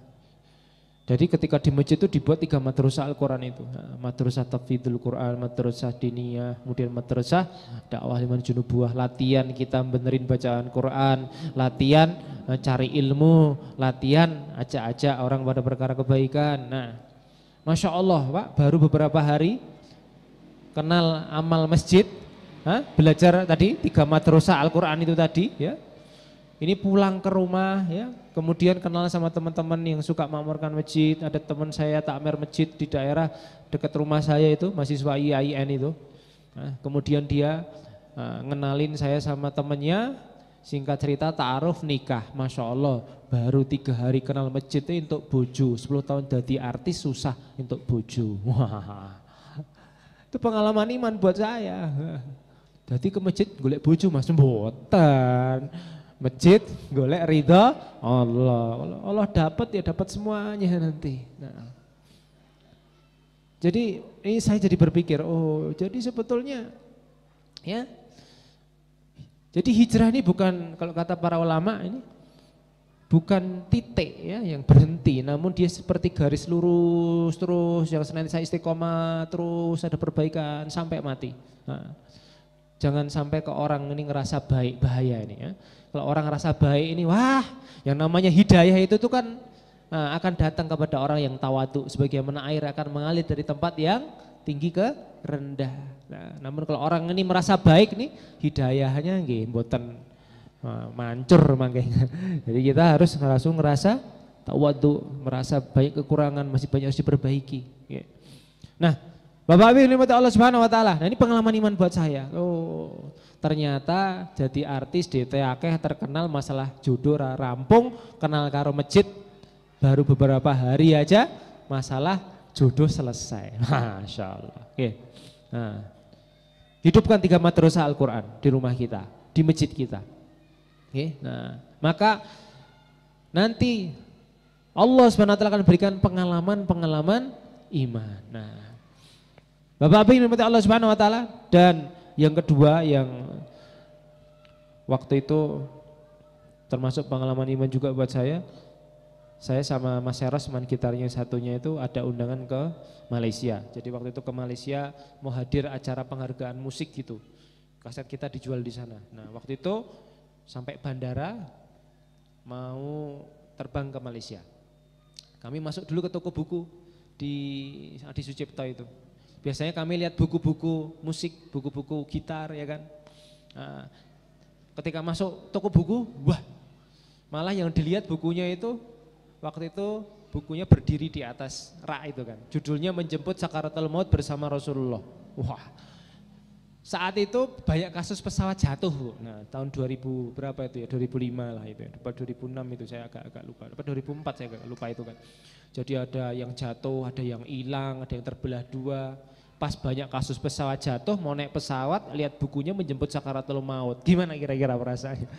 jadi ketika di masjid itu dibuat 3 madrasah Al-Quran itu. Nah, madrasah Tafidul Quran, madrasah diniyah, kemudian madrasah dakwah liman junubuah, latihan kita benerin bacaan Quran, latihan cari ilmu, latihan ajak-ajak orang pada perkara kebaikan. Nah, Masya Allah Pak, baru beberapa hari kenal amal masjid, belajar tadi 3 madrasah Al-Quran itu tadi ya. Ini pulang ke rumah ya, kemudian kenal sama teman-teman yang suka makmurkan masjid. Ada teman saya takmir masjid di daerah dekat rumah saya itu, mahasiswa IAIN itu. Nah, kemudian dia ngenalin saya sama temennya, singkat cerita ta'aruf nikah. Masya Allah, baru 3 hari kenal masjid itu untuk bojo, 10 tahun jadi artis susah untuk bojo. Wah, itu pengalaman iman buat saya. Jadi ke masjid golek bojo mas, mboten. Masjid golek ridha Allah. Allah dapat ya dapat semuanya nanti. Nah. Jadi ini saya jadi berpikir, oh jadi sebetulnya ya. Jadi hijrah ini bukan, kalau kata para ulama ini bukan titik ya yang berhenti, namun dia seperti garis lurus terus yang senantiasa istiqomah terus ada perbaikan sampai mati. Nah. Jangan sampai ke orang ini ngerasa baik, bahaya ini ya. Kalau orang ngerasa baik ini, wah yang namanya hidayah itu tuh kan akan datang kepada orang yang tawadu. Sebagaimana air akan mengalir dari tempat yang tinggi ke rendah. Nah, namun kalau orang ini merasa baik nih, hidayahnya nggih mboten mancur makanya. Jadi kita harus langsung ngerasa tawadu, merasa banyak kekurangan, masih banyak harus diperbaiki. Nah, Bapak Ibu nikmati Allah Subhanahu wa taala. Nah, ini pengalaman iman buat saya. Oh, ternyata jadi artis di akeh terkenal masalah jodoh rampung, kenal karo masjid baru beberapa hari aja masalah jodoh selesai. Masya Allah. Oke. Nah, hidupkan 3 madrasah Al-Quran di rumah kita, di masjid kita. Oke. Nah, maka nanti Allah Subhanahu wa taala akan berikan pengalaman-pengalaman iman. Nah, Bapak Ibu nikmati Allah Subhanahu wa taala. Dan yang kedua yang waktu itu termasuk pengalaman iman juga buat saya sama Mas Eros teman gitarnya yang satunya itu ada undangan ke Malaysia. Jadi waktu itu ke Malaysia mau hadir acara penghargaan musik gitu. Kaset kita dijual di sana. Nah, waktu itu sampai bandara mau terbang ke Malaysia. Kami masuk dulu ke toko buku di Adi Sucipto itu. Biasanya kami lihat buku-buku musik, buku-buku gitar ya kan. Nah, ketika masuk toko buku, wah malah yang dilihat bukunya itu, waktu itu bukunya berdiri di atas rak itu kan. Judulnya Menjemput Sakaratul Maut Bersama Rasulullah. Wah, saat itu banyak kasus pesawat jatuh Bu. Nah tahun 2000 berapa itu ya, 2005 lah itu ya, 2006 itu saya agak lupa, 2004 saya agak lupa itu kan. Jadi ada yang jatuh, ada yang hilang, ada yang terbelah 2. Pas banyak kasus pesawat jatuh, mau naik pesawat, lihat bukunya Menjemput Sakaratul Maut. Gimana kira-kira perasaannya?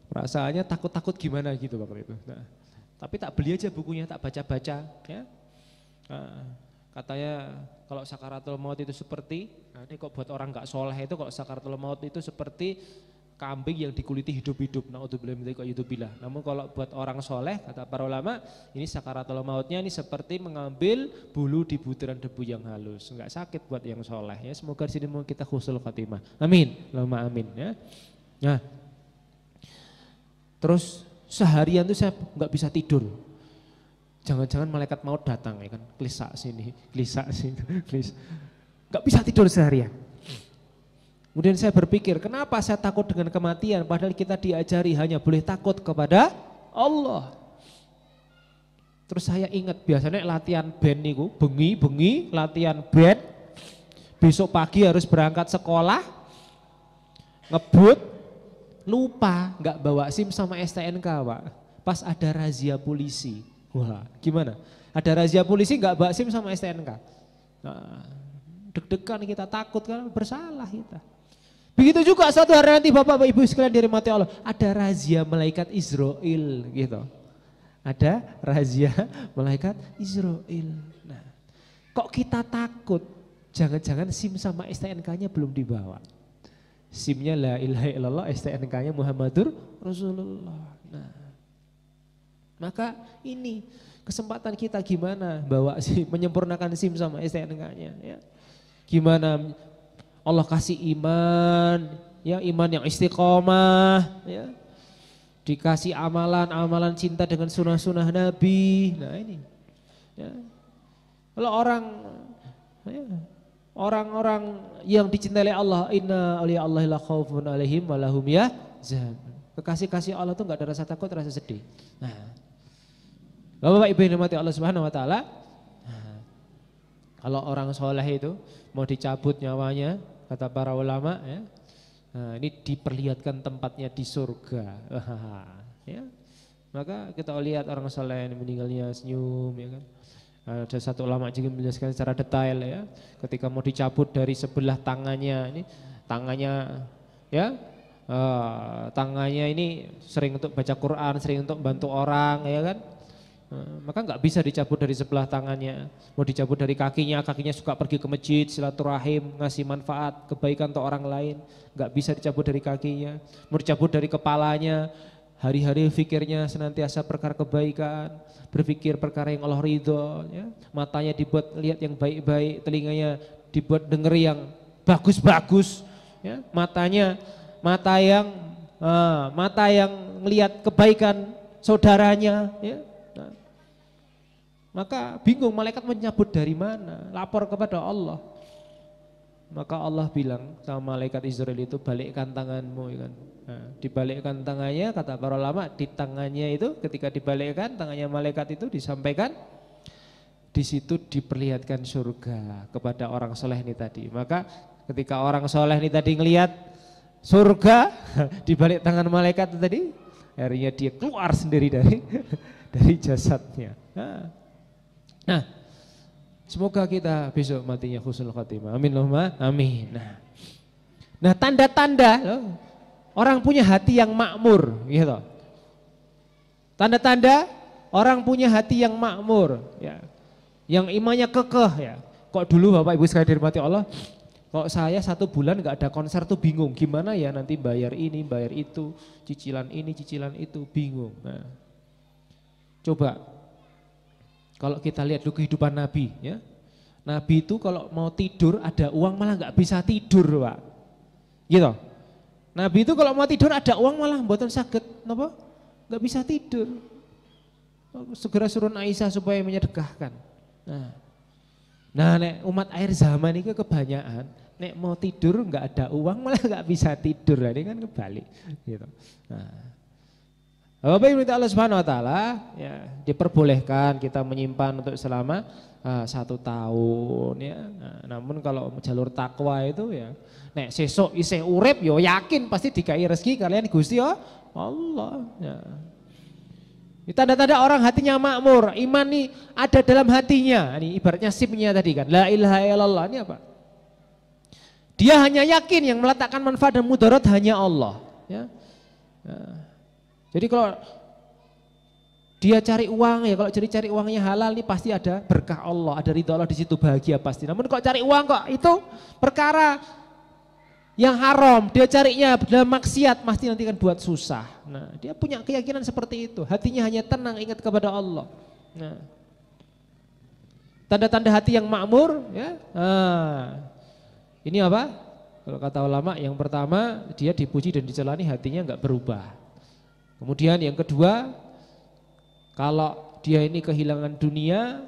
Perasaannya takut-takut gimana gitu waktu itu. Nah, tapi tak beli aja bukunya, tak baca-baca. Ya. Nah, katanya kalau Sakaratul Maut itu seperti, nah ini kok buat orang gak soleh itu kalau Sakaratul Maut itu seperti kambing yang dikuliti hidup-hidup. Naudzubillah. Namun kalau buat orang soleh, kata para ulama, ini sakaratul mautnya ini seperti mengambil bulu di butiran debu yang halus. Enggak sakit buat yang soleh ya. Semoga di sini kita husnul khatimah. Amin. Allahumma amin ya. Nah, terus seharian tuh saya enggak bisa tidur. Jangan-jangan malaikat maut datang ya kan. Klisa sini. Enggak bisa tidur seharian. Kemudian saya berpikir, kenapa saya takut dengan kematian padahal kita diajari hanya boleh takut kepada Allah. Terus saya ingat biasanya latihan band niku, bengi latihan band. Besok pagi harus berangkat sekolah. Ngebut, lupa enggak bawa SIM sama STNK, Pak. Pas ada razia polisi. Wah, gimana? Ada razia polisi enggak bawa SIM sama STNK. Nah, deg-degan kita, takut kan, bersalah kita. Begitu juga suatu hari nanti Bapak Ibu sekalian dirahmati Allah, ada razia malaikat Israel gitu. Ada razia malaikat Israel. Nah, kok kita takut? Jangan-jangan SIM sama STNK-nya belum dibawa. SIM-nya la ilaha illallah, STNK-nya Muhammadur Rasulullah. Nah, maka ini kesempatan kita gimana bawa SIM, menyempurnakan SIM sama STNK-nya. Ya. Gimana Allah kasih iman, ya iman yang istiqomah, ya. Dikasih amalan-amalan cinta dengan sunnah-sunnah Nabi. Nah ini, ya. Kalau orang-orang yang dicintai Allah, inna awliya Allahi la khaufun alaihim wa lahum yahzanun. Kekasih-kasih Allah itu enggak ada rasa takut, rasa sedih. Nah, Bapak Ibu yang dirahmati Allah Subhanahu wa taala, kalau orang soleh itu mau dicabut nyawanya, kata para ulama, ya, nah, ini diperlihatkan tempatnya di surga. Ya. Maka kita lihat orang soleh yang meninggalnya senyum, ya kan. Ada satu ulama juga menjelaskan secara detail, ya, ketika mau dicabut dari sebelah tangannya, ini tangannya, ya, tangannya ini sering untuk baca Quran, sering untuk bantu orang, ya kan. Maka nggak bisa dicabut dari sebelah tangannya, mau dicabut dari kakinya suka pergi ke masjid, silaturahim, ngasih manfaat, kebaikan untuk orang lain, nggak bisa dicabut dari kakinya, mau dicabut dari kepalanya, hari-hari fikirnya senantiasa perkara kebaikan, berpikir perkara yang Allah ridho, ya. Matanya dibuat lihat yang baik-baik, telinganya dibuat denger yang bagus-bagus, ya. Mata yang melihat kebaikan saudaranya, ya. Maka bingung malaikat menyabut dari mana, lapor kepada Allah. Maka Allah bilang sama malaikat Israel itu, balikkan tanganmu, ya kan. Nah, dibalikkan tangannya, kata para ulama, di tangannya itu ketika dibalikkan tangannya malaikat itu disampaikan, di situ diperlihatkan surga kepada orang soleh ini tadi. Maka ketika orang soleh ini tadi ngelihat surga dibalik tangan malaikat itu tadi, akhirnya dia keluar sendiri dari jasadnya. Nah, semoga kita besok matinya husnul khatimah. Amin Allahumma amin. Nah, tanda-tanda loh, orang punya hati yang makmur, gitu. Tanda-tanda orang punya hati yang makmur, ya. Yang imannya kekeh, ya. Kok dulu Bapak Ibu sekalian dirahmati Allah, kok saya 1 bulan nggak ada konser tuh bingung, gimana ya nanti bayar ini, bayar itu, cicilan ini, cicilan itu, bingung. Nah, coba kalau kita lihat dulu kehidupan Nabi, ya. Nabi itu kalau mau tidur ada uang malah nggak bisa tidur, Pak. Gitu. Nabi itu kalau mau tidur ada uang malah mboten saged napa? Nggak bisa tidur. Segera suruh Aisyah supaya menyedekahkan. Nah, nek umat akhir zaman ini kebanyakan, nek mau tidur nggak ada uang malah nggak bisa tidur, ini kan kebalik. Gitu. Nah, Bapak Ibu Allah Subhanahu wa taala, ya, diperbolehkan kita menyimpan untuk selama 1 tahun, ya. Nah, namun kalau jalur takwa itu, ya, nek sesuk isih urip yo yakin pasti dikai rezeki kalian Gusti Allah. Ya. Ini tanda-tanda orang hatinya makmur, iman nih ada dalam hatinya. Ini ibaratnya SIM-nya tadi kan, la ilaha illallah, ini apa? Dia hanya yakin yang meletakkan manfaat dan mudarat hanya Allah, ya. Nah, jadi kalau dia cari uang, ya kalau cari uangnya halal ini pasti ada berkah Allah, ada ridha Allah di situ, bahagia pasti. Namun kok cari uang kok itu perkara yang haram, dia carinya dalam maksiat, pasti nanti kan buat susah. Nah, dia punya keyakinan seperti itu, hatinya hanya tenang, ingat kepada Allah. Nah, tanda-tanda hati yang makmur, ya. Nah, ini apa? Kalau kata ulama, yang pertama dia dipuji dan dicelani, hatinya enggak berubah. Kemudian yang kedua, kalau dia ini kehilangan dunia,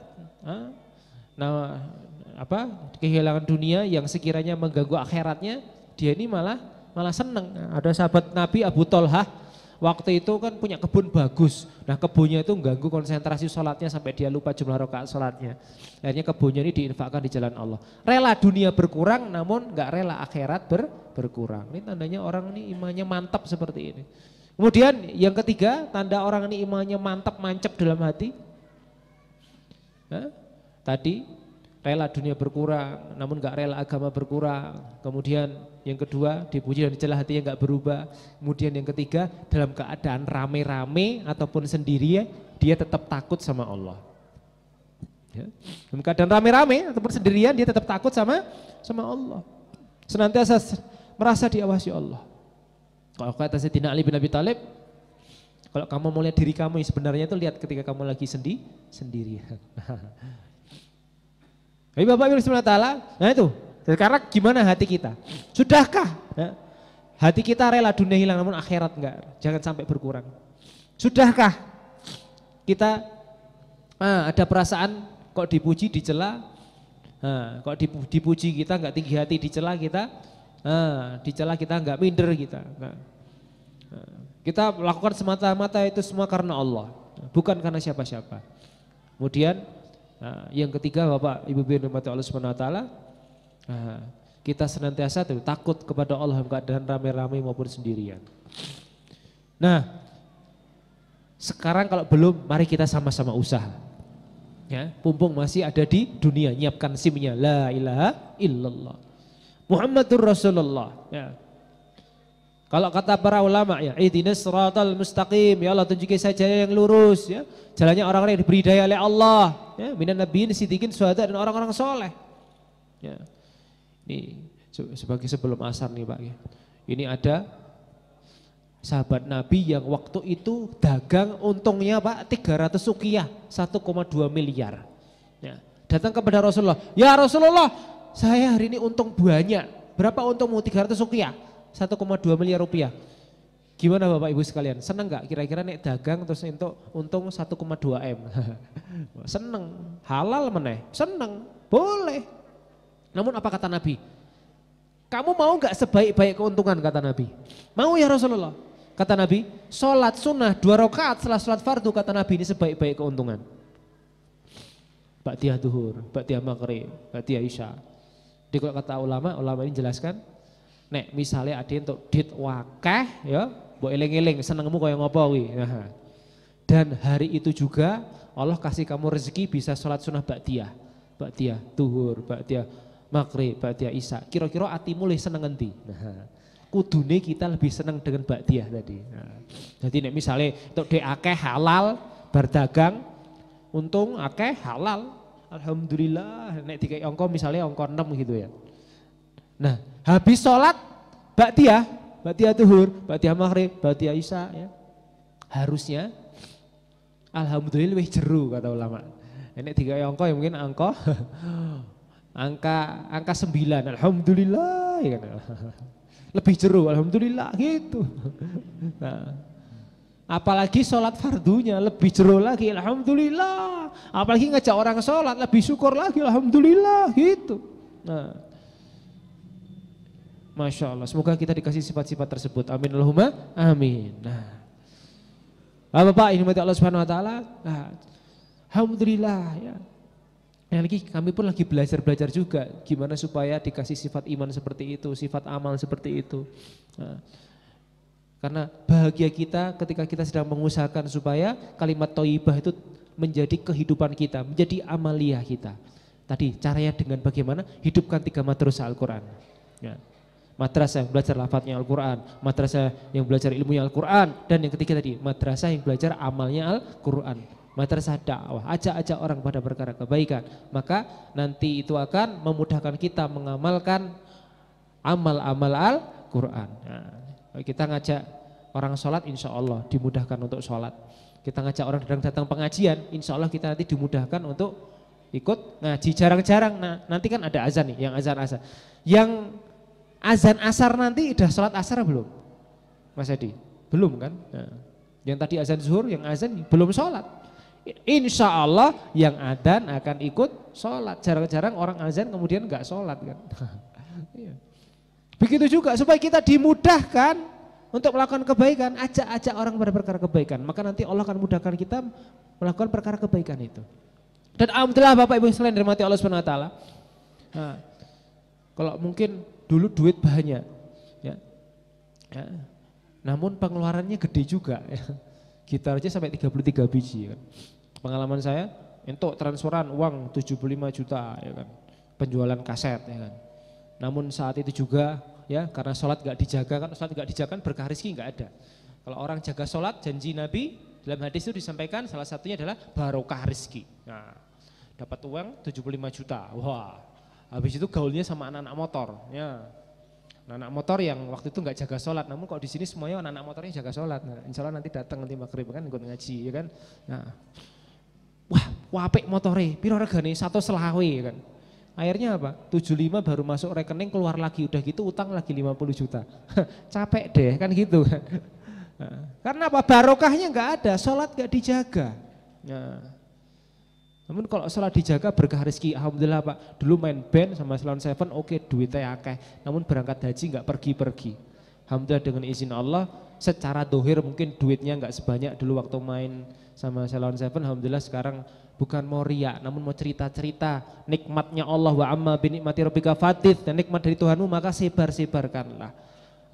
kehilangan dunia yang sekiranya mengganggu akhiratnya, dia ini malah seneng. Ada sahabat Nabi Abu Tolhah, waktu itu kan punya kebun bagus. Nah, kebunnya itu mengganggu konsentrasi sholatnya sampai dia lupa jumlah rakaat sholatnya. Akhirnya kebunnya ini diinfakkan di jalan Allah. Rela dunia berkurang, namun nggak rela akhirat berkurang. Ini tandanya orang ini imannya mantap seperti ini. Kemudian yang ketiga, tanda orang ini imannya mantap, mancep dalam hati. Tadi rela dunia berkurang, namun gak rela agama berkurang. Kemudian yang kedua dipuji dan dicela hatinya nggak berubah. Kemudian yang ketiga dalam keadaan rame-rame ataupun sendiri dia tetap takut sama Allah. Ya. Dalam keadaan rame-rame ataupun sendirian dia tetap takut sama Allah. Senantiasa merasa diawasi Allah. Kalau kata Sayyidina Ali bin Abi Thalib, kalau kamu mau lihat diri kamu yang sebenarnya itu lihat ketika kamu lagi sendirian. Tapi Bapak Ibu Subhanahu wa taala, nah itu, sekarang gimana hati kita? Sudahkah hati kita rela dunia hilang namun akhirat enggak? Jangan sampai berkurang. Sudahkah kita ada perasaan kok dipuji dicela? Kok dipuji kita enggak tinggi hati, dicela kita? Dicela kita enggak minder kita. Kita lakukan semata-mata itu semua karena Allah, bukan karena siapa-siapa. Kemudian yang ketiga Bapak Ibu yang dirahmati Allah Subhanahu wa taala, kita senantiasa takut kepada Allah dalam keadaan rame-rame maupun sendirian. Nah, sekarang kalau belum, mari kita sama-sama usaha. Ya, pumpung masih ada di dunia, nyiapkan SIM-nya, la ilaha illallah Muhammadur Rasulullah. Ya. Kalau kata para ulama ya, ihdinas siratal mustaqim, ya Allah tunjuki saya jalan yang lurus ya. Jalannya orang-orang yang diberi daya oleh Allah, ya, minan nabiyyin siddiqin syuhada dan orang-orang soleh. Ya. Ini sebagai sebelum asar nih Pak ya. Ini ada sahabat Nabi yang waktu itu dagang untungnya Pak 300 rupiah, 1,2 miliar. Ya. Datang kepada Rasulullah, ya Rasulullah saya hari ini untung banyak, berapa untungmu? 300 rupiah, 1,2 miliar rupiah. Gimana Bapak Ibu sekalian, seneng gak kira-kira nek dagang terus untung 1,2 M? Seneng, halal meneh, seneng, boleh. Namun apa kata Nabi? Kamu mau gak sebaik-baik keuntungan kata Nabi? Mau ya Rasulullah. Kata Nabi, sholat sunnah 2 rakaat setelah sholat fardu kata Nabi ini sebaik-baik keuntungan. Ba'diyah duhur, ba'diyah maghrib, ba'diyah isya. Jadi kalau kata ulama ini jelaskan, nek misalnya ada untuk dit wakeh ya, mbok eling-eling senengmu kaya ngopo kuwi. Dan hari itu juga Allah kasih kamu rezeki bisa sholat sunnah ba'diyah. Ba'diyah duhur, ba'diyah maghrib, ba'diyah isya. Kira-kira atimu lebih seneng endi? Kudune kita lebih seneng dengan ba'diyah tadi. Jadi nek misalnya untuk dit akeh halal berdagang untung akeh halal. Alhamdulillah nek dikai angka misalnya angka 6 gitu ya. Nah, habis sholat ba'diyah duhur, ba'diyah maghrib, ba'diyah isya ya. Harusnya alhamdulillah lebih jeru kata ulama. Nek dikai angka ya mungkin angka 9. Alhamdulillah ya kan. Lebih jeru alhamdulillah gitu. Nah, apalagi sholat fardunya lebih jeru lagi alhamdulillah. Apalagi ngajak orang sholat lebih syukur lagi alhamdulillah gitu. Nah, Masya Allah, semoga kita dikasih sifat-sifat tersebut. Amin Allahumma amin. Nah, Bapak ini mati Allah Subhanahu wa taala. Nah, alhamdulillah ya. Yang lagi kami pun lagi belajar juga gimana supaya dikasih sifat iman seperti itu, sifat amal seperti itu. Nah, karena bahagia kita ketika kita sedang mengusahakan supaya kalimat thayyibah itu menjadi kehidupan kita, menjadi amaliyah kita. Tadi caranya dengan bagaimana? Hidupkan 3 madrasah Al-Quran. Ya. Madrasah yang belajar lafadznya Al-Quran, madrasah yang belajar ilmunya Al-Quran, dan yang ketiga tadi madrasah yang belajar amalnya Al-Quran. Madrasah dakwah, ajak-ajak orang pada perkara kebaikan. Maka nanti itu akan memudahkan kita mengamalkan amal-amal Al-Quran. Nah, kita ngajak orang sholat insya Allah dimudahkan untuk sholat. Kita ngajak orang datang pengajian insya Allah kita nanti dimudahkan untuk ikut ngaji. Jarang-jarang, nah nanti kan ada azan nih, yang azan-azan. Yang azan asar nanti udah sholat asar belum? Mas Edi? Belum kan? Nah, yang tadi azan zuhur, yang azan belum sholat. Insya Allah yang adzan akan ikut sholat. Jarang-jarang orang azan kemudian nggak sholat kan. Begitu juga supaya kita dimudahkan untuk melakukan kebaikan, ajak-ajak orang pada perkara kebaikan. Maka nanti Allah akan mudahkan kita melakukan perkara kebaikan itu. Dan alhamdulillah Bapak Ibu sekalian dirahmati Allah Subhanahu wa taala. Nah, kalau mungkin dulu duit banyak ya. Ya. Namun pengeluarannya gede juga ya. Gitar aja sampai 33 biji kan. Pengalaman saya untuk transferan uang 75 juta ya kan. Penjualan kaset ya kan. Namun saat itu juga ya karena sholat gak dijaga kan, sholat gak dijaga kan berkah rezeki gak ada. Kalau orang jaga sholat, janji Nabi dalam hadis itu disampaikan salah satunya adalah barokah rezeki. Nah, dapat uang 75 juta, wah habis itu gaulnya sama anak-anak motor, ya. Anak motor yang waktu itu nggak jaga sholat, namun kok di sini semuanya anak-anak motornya jaga sholat. Nah, insya Allah nanti datang nanti maghrib kan ikut ngaji, ya kan. Nah, wah apik motore, piro regane 1 selawe kan. Akhirnya apa? 75 baru masuk rekening keluar lagi, udah gitu utang lagi 50 juta. Capek deh kan gitu kan. Nah, karena apa? Barokahnya nggak ada, sholat nggak dijaga. Nah, namun kalau sholat dijaga berkah rezeki, alhamdulillah Pak. Dulu main band sama Salon Seven, oke duitnya akeh. Namun berangkat haji nggak pergi-pergi. Alhamdulillah dengan izin Allah, secara dohir mungkin duitnya nggak sebanyak dulu waktu main sama Salon Seven. Alhamdulillah sekarang bukan mau riak, namun mau cerita-cerita nikmatnya Allah, wa amma binikmati rabbika fatith, dan nikmat dari Tuhanmu maka sebar-sebarkanlah.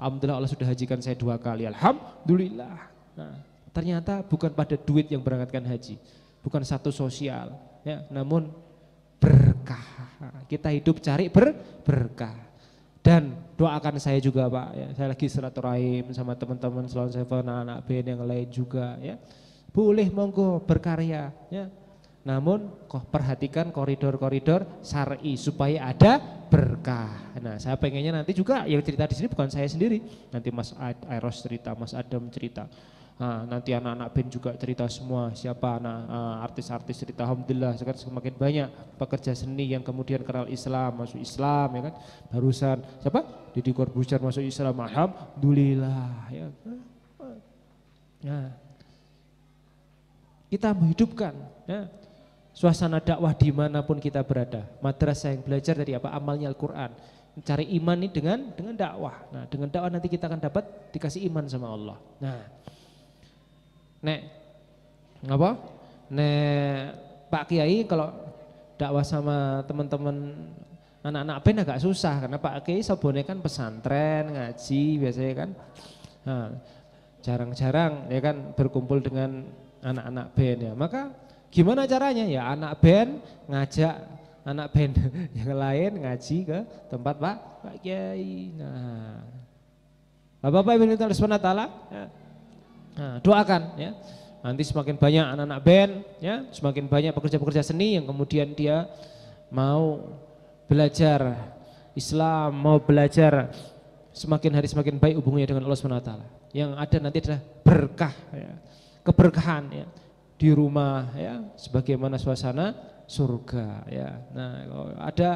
Alhamdulillah Allah sudah hajikan saya 2 kali, alhamdulillah. Nah, ternyata bukan pada duit yang berangkatkan haji, bukan satu sosial, ya, namun berkah. Kita hidup cari berkah. Dan doakan saya juga Pak, ya, saya lagi silaturahim sama teman-teman Salon Seven, anak band yang lain juga, ya. Boleh monggo berkarya, ya. Namun kok perhatikan koridor-koridor syar'i supaya ada berkah. Nah, saya pengennya nanti juga yang cerita di sini bukan saya sendiri. Nanti Mas Eros cerita, Mas Adam cerita. Nah, nanti anak-anak band juga cerita semua, siapa artis-artis cerita. Alhamdulillah sekarang semakin banyak pekerja seni yang kemudian kenal Islam, masuk Islam, ya kan. Barusan siapa? Deddy Corbuzier masuk Islam, alhamdulillah, ya. Nah, kita menghidupkan, ya, suasana dakwah dimanapun kita berada. Madrasah yang belajar dari apa? Amalnya Al-Quran. Mencari iman ini dengan dakwah. Nah, dengan dakwah nanti kita akan dapat dikasih iman sama Allah. Nah, Pak Kiai kalau dakwah sama teman-teman anak-anak band agak susah karena Pak Kiai sabone kan pesantren, ngaji biasanya kan. Nah, jarang-jarang ya kan berkumpul dengan anak-anak band ya. Maka gimana caranya? Ya anak band ngajak anak band yang lain ngaji ke tempat Pak Kiai. Nah, Bapak-bapak Ibu Allah Subhanahu wa taala, ya. Nah, doakan ya. Nanti semakin banyak anak-anak band, ya, semakin banyak pekerja-pekerja seni yang kemudian dia mau belajar Islam, mau belajar semakin hari semakin baik hubungannya dengan Allah Subhanahu wa taala. Yang ada nanti adalah berkah, ya. Keberkahan, ya, di rumah, ya, sebagaimana suasana surga, ya. Nah, kalau ada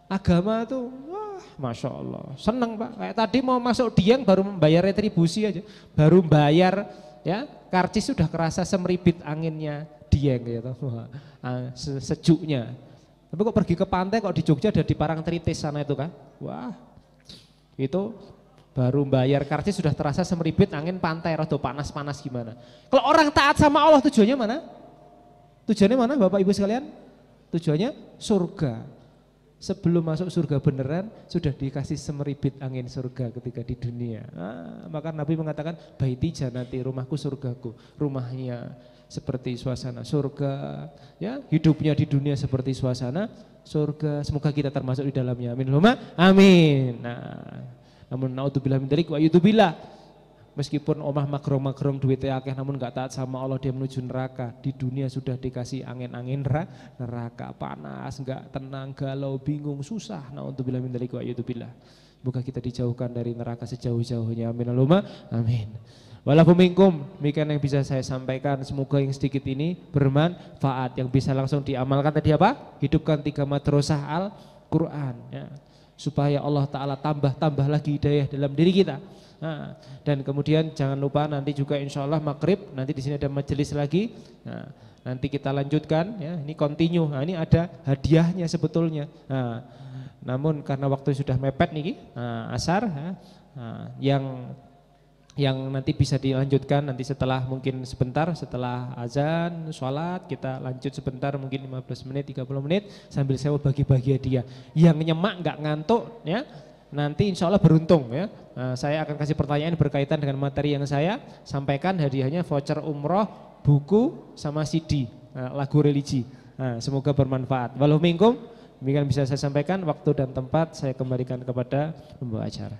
agama tuh, wah, masya Allah, seneng Pak. Kayak tadi mau masuk Dieng baru membayar retribusi aja, baru bayar, ya, karcis sudah kerasa semeribit anginnya Dieng gitu, wah, sejuknya. Tapi kok pergi ke pantai, kok di Jogja ada di Parangtritis sana itu kan, wah, itu baru bayar karcis sudah terasa semeribit angin pantai, rada panas-panas gimana. Kalau orang taat sama Allah tujuannya mana? Tujuannya mana Bapak Ibu sekalian? Tujuannya surga. Sebelum masuk surga beneran sudah dikasih semeribit angin surga ketika di dunia. Maka Nabi mengatakan baiti janati, rumahku surgaku. Rumahnya seperti suasana surga, ya, hidupnya di dunia seperti suasana surga. Semoga kita termasuk di dalamnya. Amin. Amin. Nah, namun naudzubillah min dzalik wa yudzubillah. Meskipun omah magrong-magrong duitnya akeh namun gak taat sama Allah, dia menuju neraka. Di dunia sudah dikasih angin-angin neraka, panas, gak tenang, galau, bingung, susah. Naudzubillah min dzalik wa yudzubillah. Semoga kita dijauhkan dari neraka sejauh-jauhnya. Amin. Amin. Walaupun minkum, demikian yang bisa saya sampaikan. Semoga yang sedikit ini bermanfaat, yang bisa langsung diamalkan tadi apa? Hidupkan 3 madrasah Al-Quran, ya. Supaya Allah Ta'ala tambah lagi hidayah dalam diri kita. Nah, dan kemudian jangan lupa nanti juga insya Allah maghrib nanti di sini ada majelis lagi. Nah, nanti kita lanjutkan, ya, ini continue. Nah, ini ada hadiahnya sebetulnya. Nah, namun karena waktu sudah mepet nih, asar, ya, yang nanti bisa dilanjutkan nanti setelah mungkin sebentar setelah azan, sholat kita lanjut sebentar mungkin 15 menit, 30 menit sambil saya bagi-bagi hadiah. Yang nyemak nggak ngantuk, ya. Nanti insya Allah beruntung, ya. Nah, saya akan kasih pertanyaan berkaitan dengan materi yang saya sampaikan. Hadiahnya voucher umroh, buku, sama CD, lagu religi. Nah, semoga bermanfaat. Walau minkum, demikian bisa saya sampaikan. Waktu dan tempat saya kembalikan kepada pembawa acara.